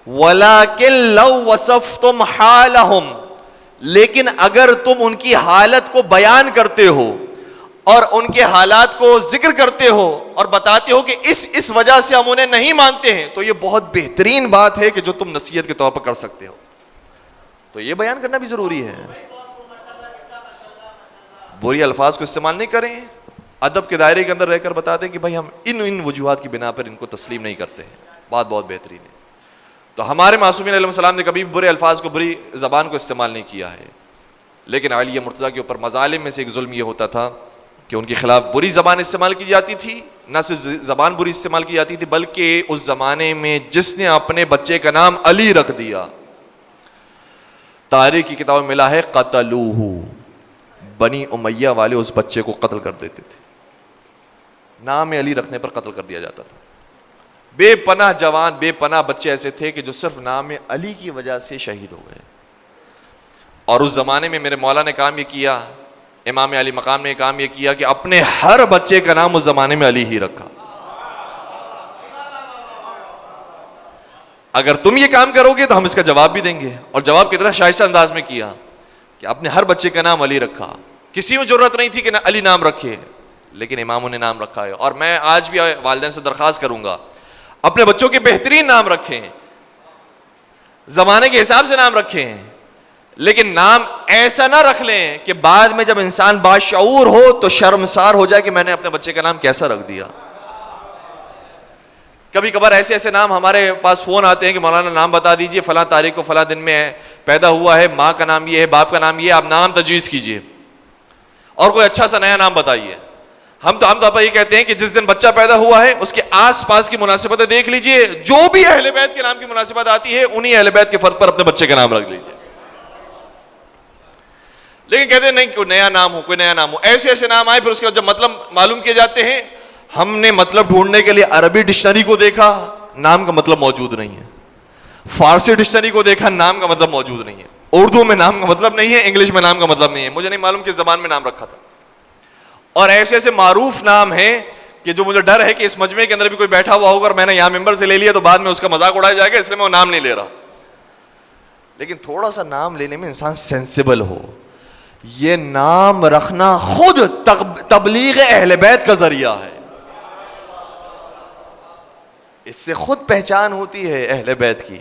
وَلَكِنْ لَوْ وَصَفْتُمْ حَالَهُمْ, لیکن اگر تم ان کی حالت کو بیان کرتے ہو اور ان کے حالات کو ذکر کرتے ہو اور بتاتے ہو کہ اس وجہ سے ہم انہیں نہیں مانتے ہیں, تو یہ بہت بہترین بات ہے کہ جو تم نصیحت کے طور پر کر سکتے ہو. تو یہ بیان کرنا بھی ضروری ہے. بری الفاظ کو استعمال نہیں کریں, ادب کے دائرے کے اندر رہ کر بتاتے ہیں کہ بھائی ہم ان وجوہات کی بنا پر ان کو تسلیم نہیں کرتے ہیں. بات بہت بہترین ہے. تو ہمارے معصومین علیہ السلام نے کبھی برے الفاظ کو, بری زبان کو استعمال نہیں کیا ہے. لیکن علی مرتضیٰ کے اوپر مظالم میں سے ایک ظلم یہ ہوتا تھا کہ ان کے خلاف بری زبان استعمال کی جاتی تھی. نہ صرف زبان بری استعمال کی جاتی تھی, بلکہ اس زمانے میں جس نے اپنے بچے کا نام علی رکھ دیا, تاریخ کی کتاب میں ملا ہے قتلوہ, بنی امیہ والے اس بچے کو قتل کر دیتے تھے. نام علی رکھنے پر قتل کر دیا جاتا تھا. بے پناہ جوان, بے پناہ بچے ایسے تھے کہ جو صرف نام علی کی وجہ سے شہید ہو گئے. اور اس زمانے میں میرے مولا نے کام یہ کیا, امام علی مقام نے کام یہ کیا کہ اپنے ہر بچے کا نام اس زمانے میں علی ہی رکھا. اگر تم یہ کام کرو گے تو ہم اس کا جواب بھی دیں گے, اور جواب کتنا شائستہ انداز میں کیا کہ اپنے ہر بچے کا نام علی رکھا. کسی میں ضرورت نہیں تھی کہ علی نام رکھے, لیکن اماموں نے نام رکھا ہے. اور میں آج بھی والدین سے درخواست کروں گا اپنے بچوں کے بہترین نام رکھیں, زمانے کے حساب سے نام رکھیں, لیکن نام ایسا نہ رکھ لیں کہ بعد میں جب انسان باشعور ہو تو شرمسار ہو جائے کہ میں نے اپنے بچے کا نام کیسا رکھ دیا. کبھی کبھار ایسے نام ہمارے پاس فون آتے ہیں کہ مولانا نام بتا دیجئے, فلاں تاریخ کو فلاں دن میں پیدا ہوا ہے, ماں کا نام یہ ہے, باپ کا نام یہ ہے, آپ نام تجویز کیجئے اور کوئی اچھا سا نیا نام بتائیے. ہم تو عام طور پر یہ کہتے ہیں کہ جس دن بچہ پیدا ہوا ہے اس کے آس پاس کی مناسبتیں دیکھ لیجئے, جو بھی اہل بیت کے نام کی مناسبت آتی ہے انہی اہل بیت کے فرد پر اپنے بچے کا نام رکھ لیجئے. لیکن کہتے ہیں نہیں, کوئی نیا نام ہو, کوئی نیا نام ہو. ایسے نام آئے, پھر اس کے بعد جب مطلب معلوم کیے جاتے ہیں, ہم نے مطلب ڈھونڈنے کے لیے عربی ڈکشنری کو دیکھا, نام کا مطلب موجود نہیں ہے. فارسی ڈکشنری کو دیکھا, نام کا مطلب موجود نہیں ہے. اردو میں نام کا مطلب نہیں ہے, انگلش میں نام کا مطلب نہیں ہے. مجھے نہیں معلوم کس زبان میں نام رکھا تھا. اور ایسے معروف نام ہیں کہ جو مجھے ڈر ہے کہ اس مجمع کے اندر بھی کوئی بیٹھا ہوا ہوگا اور میں نے یہاں ممبر سے لے لیا تو بعد میں اس کا مذاق اڑایا جائے گا, اس لیے میں وہ نام نہیں لے رہا. لیکن تھوڑا سا نام لینے میں انسان سینسیبل ہو. یہ نام رکھنا خود تبلیغ اہل بیت کا ذریعہ ہے. اس سے خود پہچان ہوتی ہے اہل بیت کی.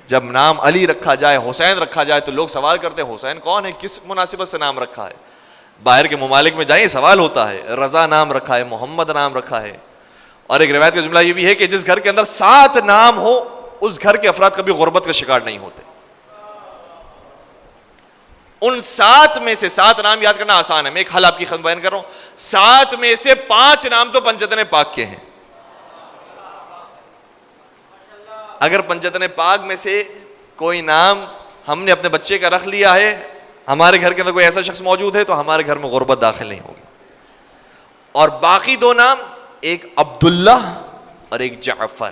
جب نام علی رکھا جائے, حسین رکھا جائے, تو لوگ سوال کرتے ہیں حسین کون ہے, کس مناسبت سے نام رکھا ہے. باہر کے ممالک میں جائیں سوال ہوتا ہے, رضا نام رکھا ہے, محمد نام رکھا ہے. اور ایک روایت کا جملہ یہ بھی ہے کہ جس گھر کے اندر 7 نام ہو اس گھر کے افراد کبھی غربت کا شکار نہیں ہوتے. ان 7 میں سے 7 نام یاد کرنا آسان ہے. میں ایک حل آپ کی خدمت بیان کر رہا ہوں. 7 میں سے 5 نام تو پنجتن پاک کے ہیں. اگر پنجتن پاک میں سے کوئی نام ہم نے اپنے بچے کا رکھ لیا ہے, ہمارے گھر کے اندر کوئی ایسا شخص موجود ہے, تو ہمارے گھر میں غربت داخل نہیں ہوگی. اور باقی 2 نام, ایک عبداللہ اور ایک جعفر,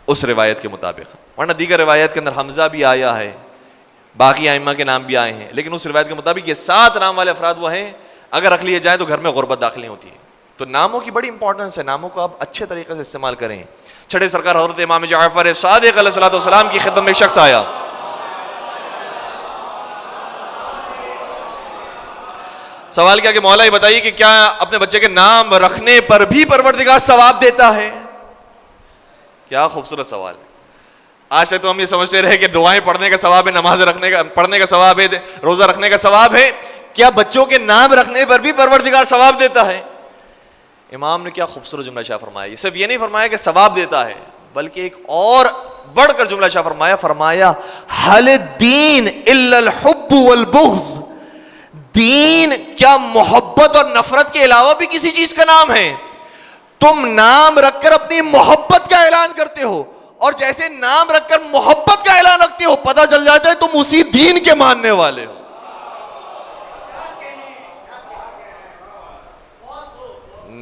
اس روایت کے مطابق. ورنہ دیگر روایت کے اندر حمزہ بھی آیا ہے, باقی ائمہ کے نام بھی آئے ہیں, لیکن اس روایت کے مطابق یہ 7 نام والے افراد وہ ہیں اگر رکھ لیے جائیں تو گھر میں غربت داخل نہیں ہوتی ہے. تو ناموں کی بڑی امپورٹنس ہے, ناموں کو آپ اچھے طریقے سے استعمال کریں. چھٹے سرکار حضرت امام جعفر صادق علیہ الصلوۃ والسلام کی خدمت میں ایک شخص آیا. سوال کیا کہ مولا یہ بتائیے کہ کیا اپنے بچے کے نام رکھنے پر بھی پروردگار ثواب دیتا ہے؟ کیا خوبصورت سوال ہے. آج سے تو ہم یہ سمجھتے رہے کہ دعائیں پڑھنے کا ثواب ہے, نماز پڑھنے کا ثواب ہے, روزہ رکھنے کا ثواب ہے. کیا بچوں کے نام رکھنے پر بھی پروردگار ثواب دیتا ہے؟ امام نے کیا خوبصورت جملہ شاہ فرمایا. صرف یہ نہیں فرمایا کہ ثواب دیتا ہے, بلکہ ایک اور بڑھ کر جملہ شاہ فرمایا حل الدین الا الحب والبغض. دین کیا محبت اور نفرت کے علاوہ بھی کسی چیز کا نام ہے؟ تم نام رکھ کر اپنی محبت کا اعلان کرتے ہو, اور جیسے نام رکھ کر محبت کا اعلان رکھتے ہو پتہ چل جاتا ہے تم اسی دین کے ماننے والے ہو.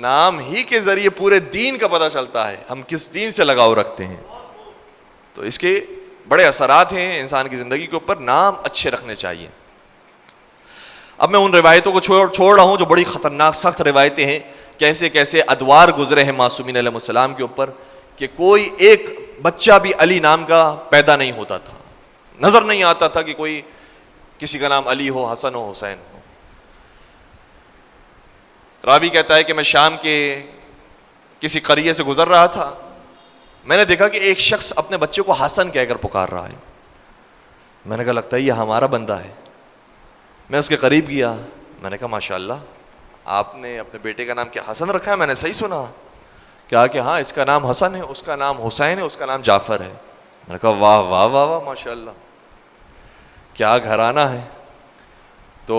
نام ہی کے ذریعے پورے دین کا پتہ چلتا ہے ہم کس دین سے لگاؤ رکھتے ہیں. تو اس کے بڑے اثرات ہیں انسان کی زندگی کے اوپر. نام اچھے رکھنے چاہیے. اب میں ان روایتوں کو چھوڑ رہا ہوں جو بڑی خطرناک سخت روایتیں ہیں. کیسے کیسے ادوار گزرے ہیں معصومین علیہ السلام کے اوپر, کہ کوئی ایک بچہ بھی علی نام کا پیدا نہیں ہوتا تھا، نظر نہیں آتا تھا کہ کوئی کسی کا نام علی ہو، حسن ہو، حسین ہو۔ راوی کہتا ہے کہ میں شام کے کسی قریے سے گزر رہا تھا، میں نے دیکھا کہ ایک شخص اپنے بچے کو حسن کہہ کر پکار رہا ہے۔ میں نے کہا لگتا ہے یہ ہمارا بندہ ہے۔ میں اس کے قریب گیا، میں نے کہا ماشاءاللہ آپ نے اپنے بیٹے کا نام کیا حسن رکھا ہے؟ میں نے صحیح سنا؟ کہا کہ ہاں اس کا نام حسن ہے، اس کا نام حسین ہے، اس کا نام جعفر ہے۔ میں نے کہا واہ واہ واہ واہ ماشاءاللہ، کیا گھرانہ ہے۔ تو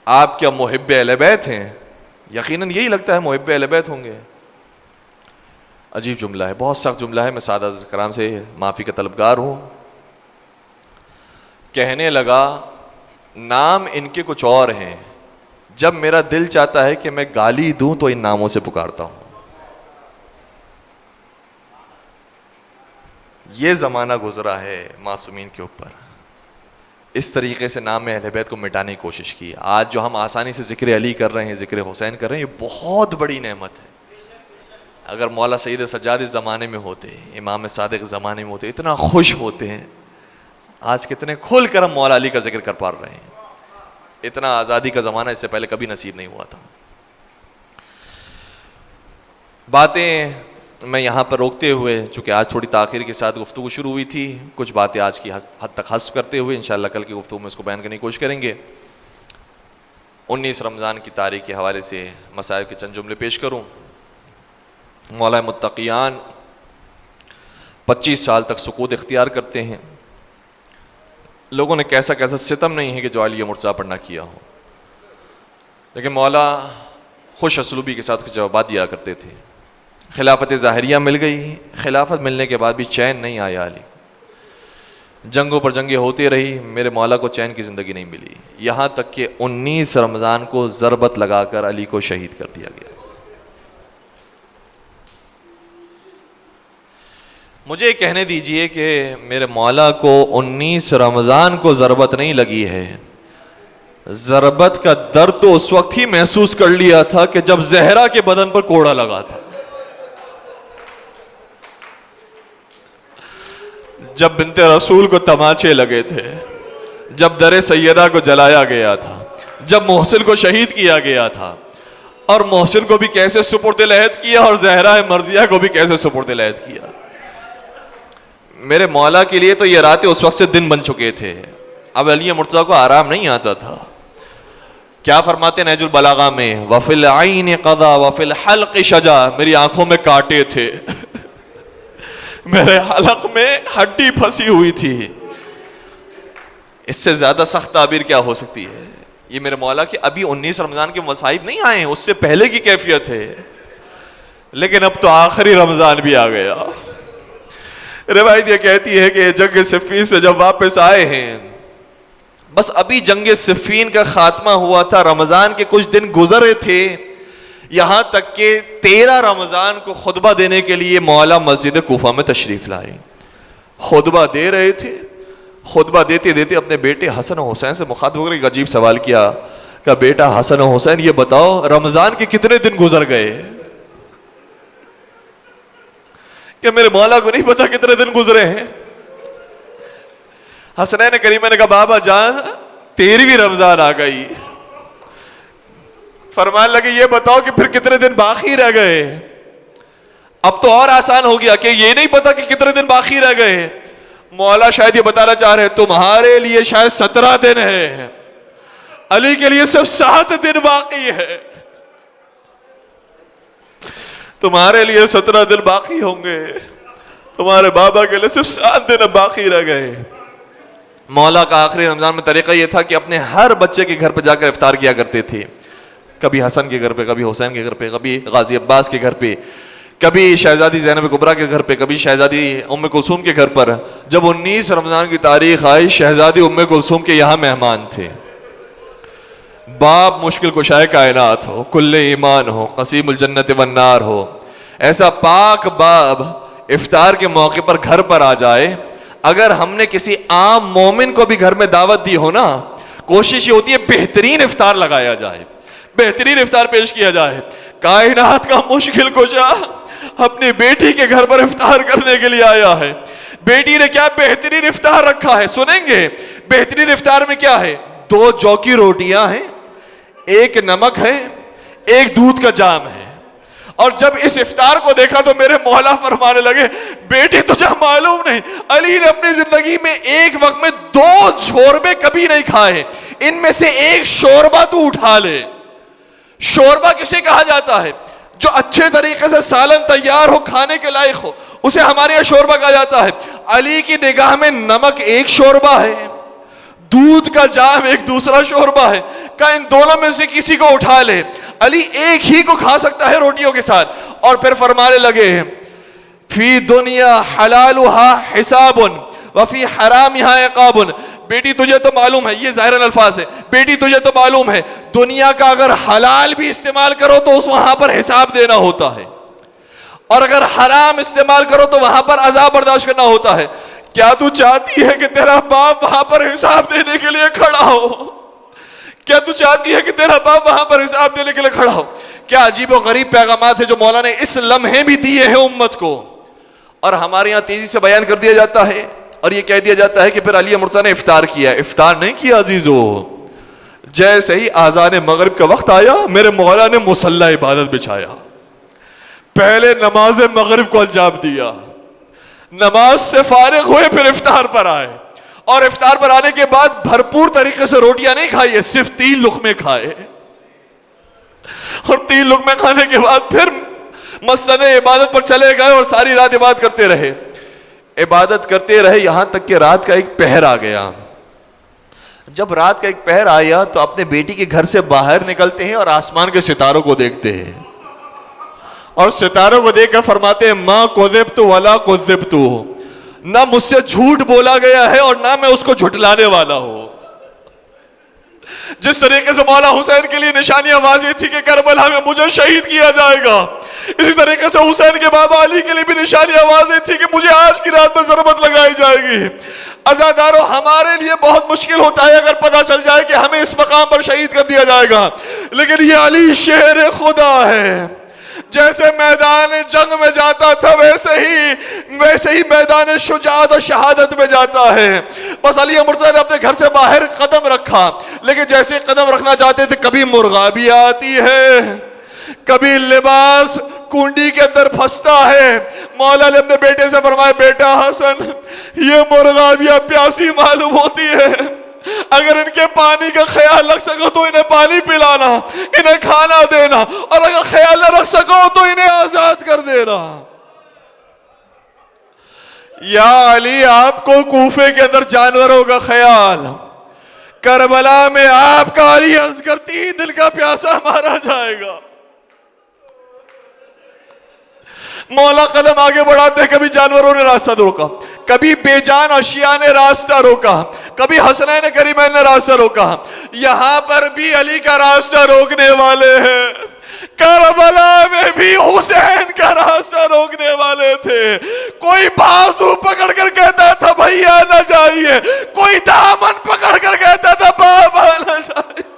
آپ کیا محب اہل بیت ہیں؟ یقیناً یہی لگتا ہے محب اہل بیت ہوں گے۔ عجیب جملہ ہے، بہت سخت جملہ ہے، میں سادہ کرام سے معافی کا طلبگار ہوں۔ کہنے لگا نام ان کے کچھ اور ہیں، جب میرا دل چاہتا ہے کہ میں گالی دوں تو ان ناموں سے پکارتا ہوں۔ یہ زمانہ گزرا ہے معصومین کے اوپر، اس طریقے سے نام اہل بیت کو مٹانے کی کوشش کی۔ آج جو ہم آسانی سے ذکر علی کر رہے ہیں، ذکر حسین کر رہے ہیں، یہ بہت بڑی نعمت ہے۔ اگر مولا سید سجاد اس زمانے میں ہوتے، امام صادق اس زمانے میں ہوتے، اتنا خوش ہوتے ہیں۔ آج کتنے کھل کر ہم مولا علی کا ذکر کر پا رہے ہیں۔ اتنا آزادی کا زمانہ اس سے پہلے کبھی نصیب نہیں ہوا تھا۔ باتیں میں یہاں پر روکتے ہوئے، چونکہ آج تھوڑی تاخیر کے ساتھ گفتگو شروع ہوئی تھی، کچھ باتیں آج کی حد تک حذف کرتے ہوئے انشاءاللہ کل کی گفتگو میں اس کو بیان کرنے کی کوشش کریں گے۔ 19 رمضان کی تاریخ کے حوالے سے مسائل کے چند جملے پیش کروں۔ مولا متقیان 25 سال تک سکوت اختیار کرتے ہیں۔ لوگوں نے کیسا کیسا ستم نہیں ہے کہ جو عالیہ مرتضیٰ پر نہ کیا ہو، لیکن مولا خوش اسلوبی کے ساتھ جوابات دیا کرتے تھے۔ خلافت ظاہریہ مل گئی، خلافت ملنے کے بعد بھی چین نہیں آیا علی، جنگوں پر جنگیں ہوتی رہی، میرے مولا کو چین کی زندگی نہیں ملی، یہاں تک کہ 19 رمضان کو ضربت لگا کر علی کو شہید کر دیا گیا۔ مجھے کہنے دیجئے کہ میرے مولا کو 19 رمضان کو ضربت نہیں لگی ہے، ضربت کا درد تو اس وقت ہی محسوس کر لیا تھا کہ جب زہرا کے بدن پر کوڑا لگا تھا، جب بنت رسول کو تماچے لگے تھے، جب در سیدہ کو جلایا گیا تھا، جب محسن کو شہید کیا گیا تھا، اور محسن کو بھی کیسے سپرد لحد کیا اور زہرا مرضیہ کو بھی کیسے سپرد لحد کیا۔ میرے مولا کے لیے تو یہ راتیں اس وقت سے دن بن چکے تھے۔ اب علی مرتضیٰ کو آرام نہیں آتا تھا۔ کیا فرماتے نہج البلاغہ میں، وَفِي الْعَيْنِ قَضَى وَفِي الْحَلْقِ شَجَا، میری آنکھوں میں کانٹے تھے، میرے حلق میں ہڈی پھنسی ہوئی تھی۔ اس سے زیادہ سخت تعبیر کیا ہو سکتی ہے؟ یہ میرے مولا کہ ابھی 19 رمضان کے مصائب نہیں آئے ہیں، اس سے پہلے کی کیفیت ہے، لیکن اب تو آخری رمضان بھی آ گیا۔ روایت یہ کہتی ہے کہ جنگ صفین سے جب واپس آئے ہیں، بس ابھی جنگ صفین کا خاتمہ ہوا تھا، رمضان کے کچھ دن گزرے تھے، یہاں تک کہ 13 رمضان کو خطبہ دینے کے لیے مولا مسجد کوفہ میں تشریف لائے۔ خطبہ دے رہے تھے، خطبہ دیتے دیتے اپنے بیٹے حسن و حسین سے مخاطب ہو کر ایک عجیب سوال کیا کہ بیٹا حسن و حسین یہ بتاؤ رمضان کے کتنے دن گزر گئے؟ کہ میرے مولا کو نہیں پتا کتنے دن گزرے ہیں۔ حسنین کریمہ نے کہا بابا جان 13ویں رمضان آ گئی۔ فرمان لگے یہ بتاؤ کہ پھر کتنے دن باقی رہ گئے؟ اب تو اور آسان ہو گیا کہ یہ نہیں پتا کہ کتنے دن باقی رہ گئے۔ مولا شاید یہ بتانا چاہ رہے تمہارے لیے شاید 17 دن ہے، علی کے لیے صرف 7 دن باقی ہے، تمہارے لیے 17 دن باقی ہوں گے، تمہارے بابا کے لیے صرف 7 دن باقی رہ گئے۔ مولا کا آخری رمضان میں طریقہ یہ تھا کہ اپنے ہر بچے کے گھر پہ جا کر افطار کیا کرتے تھے، کبھی حسن کے گھر پہ، کبھی حسین کے گھر پہ، کبھی غازی عباس کے گھر پہ، کبھی شہزادی زینب کبریٰ کے گھر پہ، کبھی شہزادی ام کلثوم کے گھر پر۔ جب 19 رمضان کی تاریخ آئی، شہزادی ام کلثوم کے یہاں مہمان تھے۔ باپ مشکل کشائے کائنات ہو، کل ایمان ہو، قسیم الجنت والنار ہو، ایسا پاک باب افطار کے موقع پر گھر پر آ جائے، اگر ہم نے کسی عام مومن کو بھی گھر میں دعوت دی ہو نا، کوشش یہ ہوتی ہے بہترین افطار لگایا جائے، بہترین افطار پیش کیا جائے۔ کائنات کا مشکل کشا اپنی بیٹی کے گھر پر افطار کرنے کے لیے آیا ہے. بیٹی نے کیا بہترین افطار رکھا ہے سنیں گے. بہترین افطار میں کیا ہے؟ 2 جو کی روٹیاں ہیں, 1 نمک ہے, 1 دودھ کا جام ہے. اور جب اس افطار کو دیکھا تو میرے مولا فرمانے لگے بیٹی تجھے معلوم نہیں, علی نے اپنی زندگی میں ایک وقت میں 2 شوربے کبھی نہیں کھائے, ان میں سے 1 شوربہ تو اٹھا لے. شوربہ کسے کہا جاتا ہے؟ جو اچھے طریقے سے سالن تیار ہو, کھانے کے لائق ہو, اسے ہمارے یہاں شوربہ کہا جاتا ہے. علی کی نگاہ میں نمک 1 شوربہ ہے, دودھ کا جام 1 دوسرا شوربہ ہے. کہ ان دونوں میں سے کسی کو اٹھا لے. علی ایک ہی کو کھا سکتا ہے روٹیوں کے ساتھ. اور پھر فرمانے لگے فی دنیا حلالها حساب وفی حرامها عقاب. بیٹی تجھے تو معلوم ہے, یہ ظاہر الفاظ ہے, بیٹی تجھے تو معلوم ہے دنیا کا اگر حلال بھی استعمال کرو تو اس وہاں پر حساب دینا ہوتا ہے, اور اگر حرام استعمال کرو تو وہاں پر عذاب برداشت کرنا ہوتا ہے. کیا تو چاہتی ہے کہ تیرا باپ وہاں پر حساب دینے کے لیے کھڑا ہو؟ کیا تو چاہتی ہے کہ تیرا باپ وہاں پر حساب دینے کے لیے کھڑا ہو؟ کیا عجیب و غریب پیغامات ہیں جو مولا نے اس لمحے بھی دیے ہیں امت کو, اور ہمارے یہاں تیزی سے بیان کر دیا جاتا ہے اور یہ کہہ دیا جاتا ہے کہ پھر علی مرتضیٰ نے افطار کیا. افطار نہیں کیا عزیزو. جیسے ہی آذان مغرب کا وقت آیا میرے مولا نے مصلی عبادت بچھایا, پہلے نماز مغرب کو انجام دیا, نماز سے فارغ ہوئے پھر افطار پر آئے, اور افطار پر آنے کے بعد بھرپور طریقے سے روٹیاں نہیں کھائی, صرف 3 لقمے کھائے, اور 3 لقمے کھانے کے بعد پھر مسجد عبادت پر چلے گئے اور ساری رات عبادت کرتے رہے. عبادت کرتے رہے یہاں تک کہ رات کا ایک پہر آ گیا. جب رات کا ایک پہر آیا تو اپنے بیٹی کے گھر سے باہر نکلتے ہیں اور آسمان کے ستاروں کو دیکھتے ہیں, اور ستاروں کو دیکھ کر فرماتے ہیں ما کذبت ولا کذبت, نہ مجھ سے جھوٹ بولا گیا ہے اور نہ میں اس کو جھٹلانے والا ہوں. جس طریقے سے مولا حسین کے لیے نشانیاں واضح تھی کہ کربلا میں مجھے شہید کیا جائے گا, اسی طریقے سے حسین کے بابا علی کے لیے بھی نشانیاں واضح تھی کہ مجھے آج کی رات میں ضربت لگائی جائے گی. عزادارو ہمارے لیے بہت مشکل ہوتا ہے اگر پتہ چل جائے کہ ہمیں اس مقام پر شہید کر دیا جائے گا, لیکن یہ علی شیر خدا ہے. جیسے میدان جنگ میں جاتا تھا ویسے ہی میدان شجاعت اور شہادت میں جاتا ہے. بس علی مرتضیٰ نے اپنے گھر سے باہر قدم رکھا, لیکن جیسے قدم رکھنا چاہتے تھے کبھی مرغابی آتی ہے, کبھی لباس کنڈی کے اندر پھنستا ہے. مولا نے اپنے بیٹے سے فرمایا بیٹا حسن یہ مرغابیاں پیاسی معلوم ہوتی ہے, اگر ان کے پانی کا خیال رکھ سکو تو انہیں پانی پلانا, انہیں کھانا دینا, اور اگر خیال نہ رکھ سکو تو انہیں آزاد کر دینا. یا علی آپ کو کوفے کے اندر جانوروں کا خیال, کربلا میں آپ کا علی اصغر 3 دل کا پیاسا مارا جائے گا. مولا قدم آگے بڑھاتے, کبھی جانوروں نے راستہ روکا, کبھی بے جان اشیاء نے راستہ روکا, کبھی حسنین کریمین نے راستہ روکا. یہاں پر بھی علی کا راستہ روکنے والے ہیں, کربلا میں بھی حسین کا راستہ روکنے والے تھے. کوئی بازو پکڑ کر کہتا تھا بھیا نہ جائیے, کوئی دامن پکڑ کر کہتا تھا بابا نہ جائیے.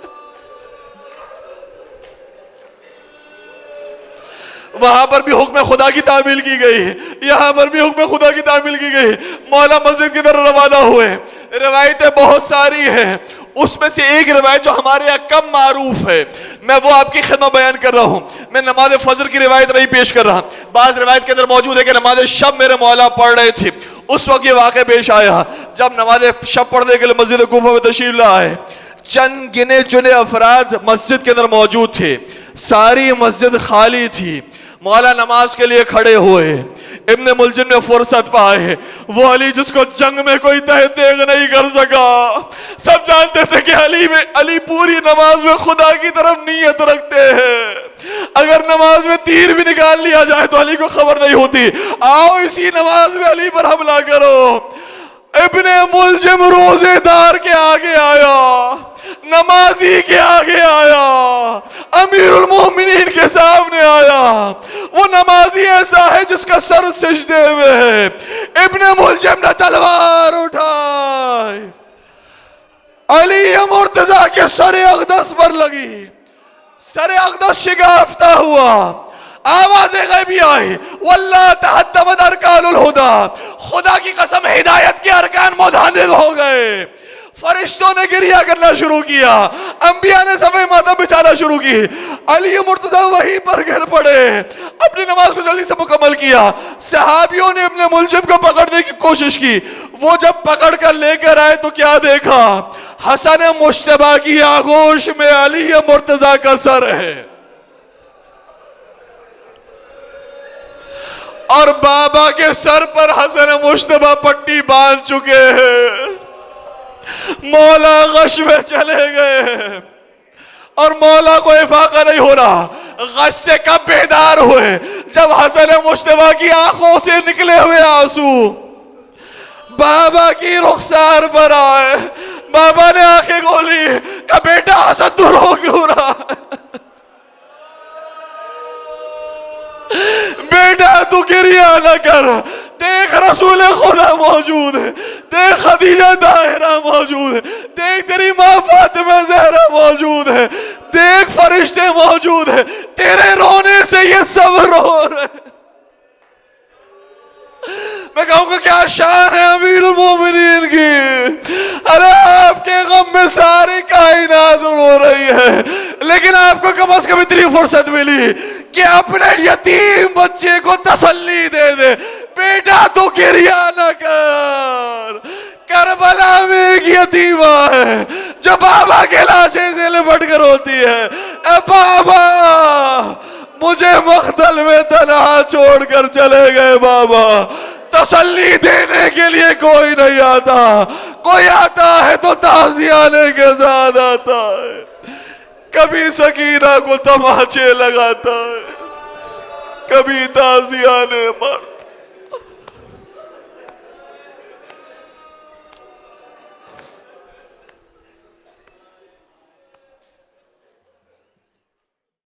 وہاں پر بھی حکم خدا کی تعمیل کی گئی, یہاں پر بھی حکم خدا کی تعمیل کی گئی. مولا مسجد کی طرف روانہ ہوئے. روایتیں بہت ساری ہیں, اس میں سے ایک روایت جو ہمارے یہاں کم معروف ہے میں وہ آپ کی خدمت بیان کر رہا ہوں. میں نماز فجر کی روایت نہیں پیش کر رہا, بعض روایت کے اندر موجود ہے کہ نماز شب میرے مولا پڑھ رہے تھے, اس وقت یہ واقعہ پیش آیا جب نماز شب پڑھنے کے لیے مسجد کوفہ میں تشریف لائے. چند گنے چنے افراد مسجد کے اندر موجود تھے, ساری مسجد خالی تھی. مولا نماز کے لیے کھڑے ہوئے, ابن ملجم نے فرصت پائے, وہ علی جس کو جنگ میں کوئی تحقیق نہیں کر سکا. سب جانتے تھے کہ علی پوری نماز میں خدا کی طرف نیت رکھتے ہیں, اگر نماز میں تیر بھی نکال لیا جائے تو علی کو خبر نہیں ہوتی. آؤ اسی نماز میں علی پر حملہ کرو. ابن ملجم روزے دار کے آگے آیا, نمازی کے آگے آیا, امیر المومنین کے سامنے آیا. وہ نمازی ایسا ہے جس کا سر سجدے میں ہے. ابن ملجم نے تلوار اٹھائی, علی مرتضیٰ کے سر اقدس پر لگی, سر اقدس شگافتہ ہوا. آوازیں غیبی آئی, واللہ تحطمت ارکان الہدی، خدا کی قسم ہدایت کے ارکان مدھانت ہو گئے۔ فرشتوں نے گریہ کرنا شروع کیا، انبیاء نے صفحہ ماتم بچھانا شروع کی، علی مرتضیٰ وہیں پر گر پڑے، اپنی نماز کو جلدی سے مکمل کیا۔ صحابیوں نے اپنے ملزم کو پکڑنے کی کوشش کی، وہ جب پکڑ کر لے کر آئے تو کیا دیکھا؟ حسن مجتبیٰ کی آغوش میں علی مرتضیٰ کا سر ہے، اور بابا کے سر پر حسن مجتبیٰ پٹی باندھ چکے ہیں۔ مولا غش میں چلے گئے اور مولا کو افاقہ نہیں ہو رہا۔ غش سے کب بیدار ہوئے؟ جب حسن مجتبیٰ کی آنکھوں سے نکلے ہوئے آنسو بابا کی رخسار پر آئے۔ بابا نے آنکھیں کھولی، کہا بیٹا حسن تو رو کیوں رہا ہے؟ بیٹا تو گریہ نہ کر، دیکھ رسول خدا موجود ہے، دیکھ خدیجہ طاہرہ موجود ہے، دیکھ تیری ماں فاطمہ زہرا موجود ہے، دیکھ فرشتے موجود ہیں، تیرے رونے سے یہ سب رو رہے ہیں۔ میں کہوں گا کیا شان ہے امیر المومنین کی، ارے آپ کے غم میں ساری کائنات رو رہی ہے، لیکن آپ کو کم از کم اتنی فرصت ملی کہ اپنے یتیم بچے کو تسلی دے دے، بیٹا تو گریہ نہ کر۔ کربلا میں ایک یتیمہ ہے جو بابا کے لاشے سے لپٹ کر ہوتی ہے، اے بابا مجھے مقتل میں تنہا چھوڑ کر چلے گئے بابا، تسلی دینے کے لیے کوئی نہیں آتا، کوئی آتا ہے تو تعزیانے کے ساتھ آتا ہے، کبھی سکینہ کو تماچے لگاتا ہے، کبھی تعزیانے مارتا